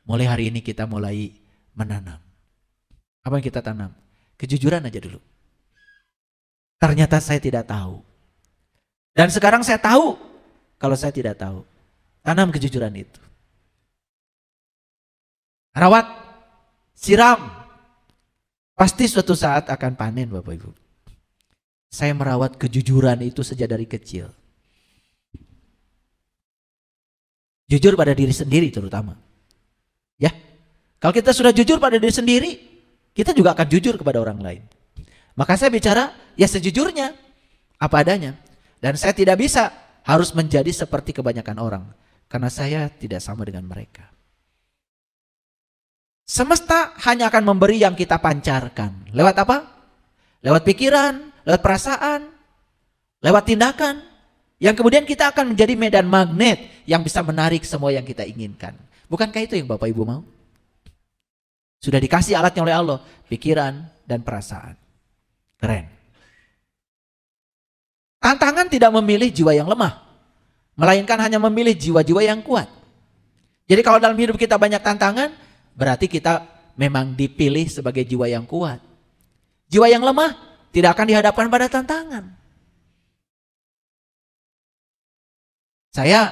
mulai hari ini kita mulai menanam. Apa yang kita tanam? Kejujuran aja dulu. Ternyata saya tidak tahu. Dan sekarang saya tahu kalau saya tidak tahu. Tanam kejujuran itu. Rawat, siram. Pasti suatu saat akan panen Bapak Ibu. Saya merawat kejujuran itu sejak dari kecil. Jujur pada diri sendiri terutama. Ya, kalau kita sudah jujur pada diri sendiri, kita juga akan jujur kepada orang lain. Maka saya bicara ya sejujurnya, apa adanya. Dan saya tidak bisa harus menjadi seperti kebanyakan orang. Karena saya tidak sama dengan mereka. Semesta hanya akan memberi yang kita pancarkan. Lewat apa? Lewat pikiran, lewat perasaan, lewat tindakan. Yang kemudian kita akan menjadi medan magnet yang bisa menarik semua yang kita inginkan. Bukankah itu yang Bapak Ibu mau? Sudah dikasih alatnya oleh Allah. Pikiran dan perasaan. Keren. Tantangan tidak memilih jiwa yang lemah. Melainkan hanya memilih jiwa-jiwa yang kuat. Jadi kalau dalam hidup kita banyak tantangan, berarti kita memang dipilih sebagai jiwa yang kuat. Jiwa yang lemah tidak akan dihadapkan pada tantangan. Saya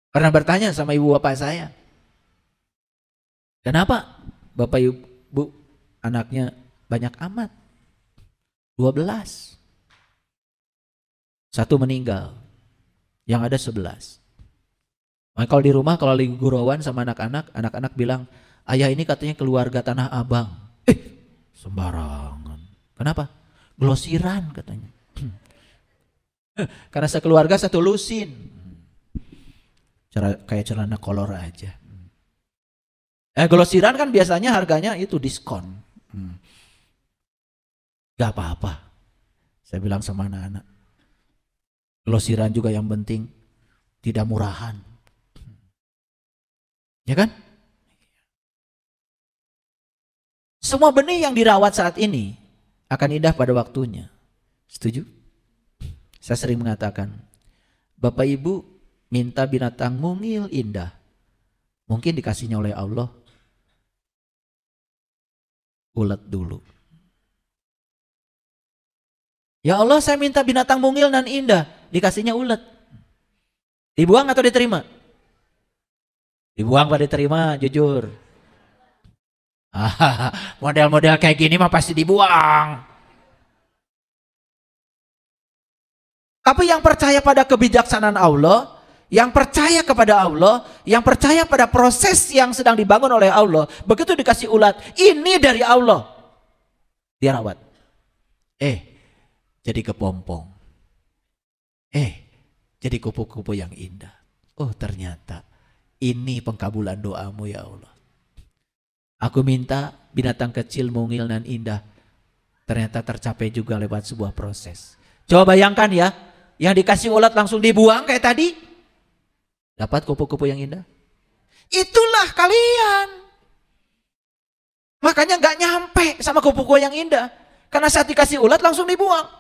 pernah bertanya sama ibu bapak saya, kenapa bapak ibu anaknya banyak amat? 12. Satu meninggal, yang ada 11. Nah, kalau di rumah, kalau lagi gurauan sama anak-anak, anak-anak bilang, ayah ini katanya keluarga Tanah Abang. Sembarangan. Kenapa? Glosiran katanya. Karena sekeluarga satu lusin. Kayak celana kolor aja. Glosiran kan biasanya harganya itu diskon. Gak apa-apa. Saya bilang sama anak-anak. Glosiran juga yang penting tidak murahan. Ya kan? Semua benih yang dirawat saat ini akan indah pada waktunya. Setuju? Saya sering mengatakan, Bapak Ibu minta binatang mungil indah, Mungkin dikasihnya oleh Allah ulet dulu. Ya Allah, saya minta binatang mungil dan indah, dikasihnya ulet. Dibuang atau diterima? Dibuang apa diterima? Jujur. Model-model kayak gini mah pasti dibuang. Tapi yang percaya pada kebijaksanaan Allah, yang percaya kepada Allah, yang percaya pada proses yang sedang dibangun oleh Allah, begitu dikasih ulat, ini dari Allah, dia rawat. Jadi kepompong. Jadi kupu-kupu yang indah. Oh, ternyata ini pengkabulan doamu ya Allah. Aku minta binatang kecil, mungil dan indah. Ternyata tercapai juga lewat sebuah proses. Coba bayangkan ya, yang dikasih ulat langsung dibuang kayak tadi. Dapat kupu-kupu yang indah. Itulah kalian. Makanya gak nyampe sama kupu-kupu yang indah. Karena saat dikasih ulat langsung dibuang.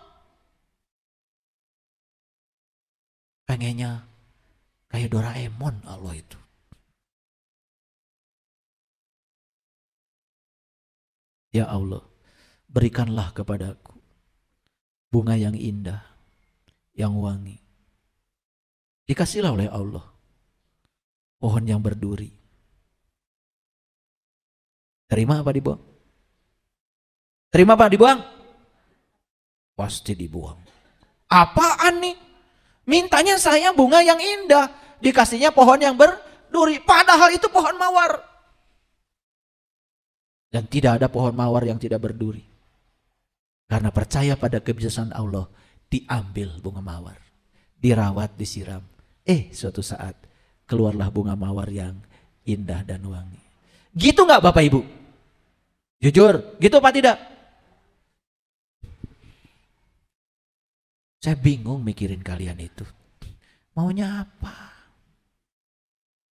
Pengennya kayak Doraemon Allah itu. Ya Allah, berikanlah kepadaku bunga yang indah, yang wangi. Dikasihlah oleh Allah pohon yang berduri. Terima apa dibuang? Terima apa dibuang? Pasti dibuang. Apaan nih? Mintanya saya bunga yang indah, dikasihnya pohon yang berduri. Padahal itu pohon mawar. Dan tidak ada pohon mawar yang tidak berduri. Karena percaya pada kebijaksanaan Allah, diambil bunga mawar, dirawat, disiram. Suatu saat keluarlah bunga mawar yang indah dan wangi. Gitu nggak Bapak Ibu? Jujur, gitu apa tidak? Saya bingung mikirin kalian itu. Maunya apa?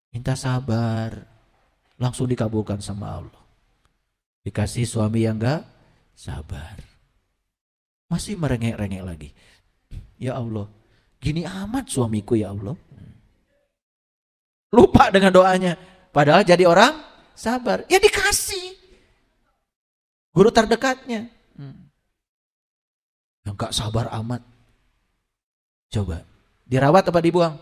Minta sabar, langsung dikabulkan sama Allah. Dikasih suami yang gak sabar, masih merengek-rengek lagi. Ya Allah, gini amat suamiku ya Allah. Lupa dengan doanya. Padahal jadi orang sabar. Ya dikasih guru terdekatnya. Yang gak sabar amat. Coba, dirawat apa dibuang?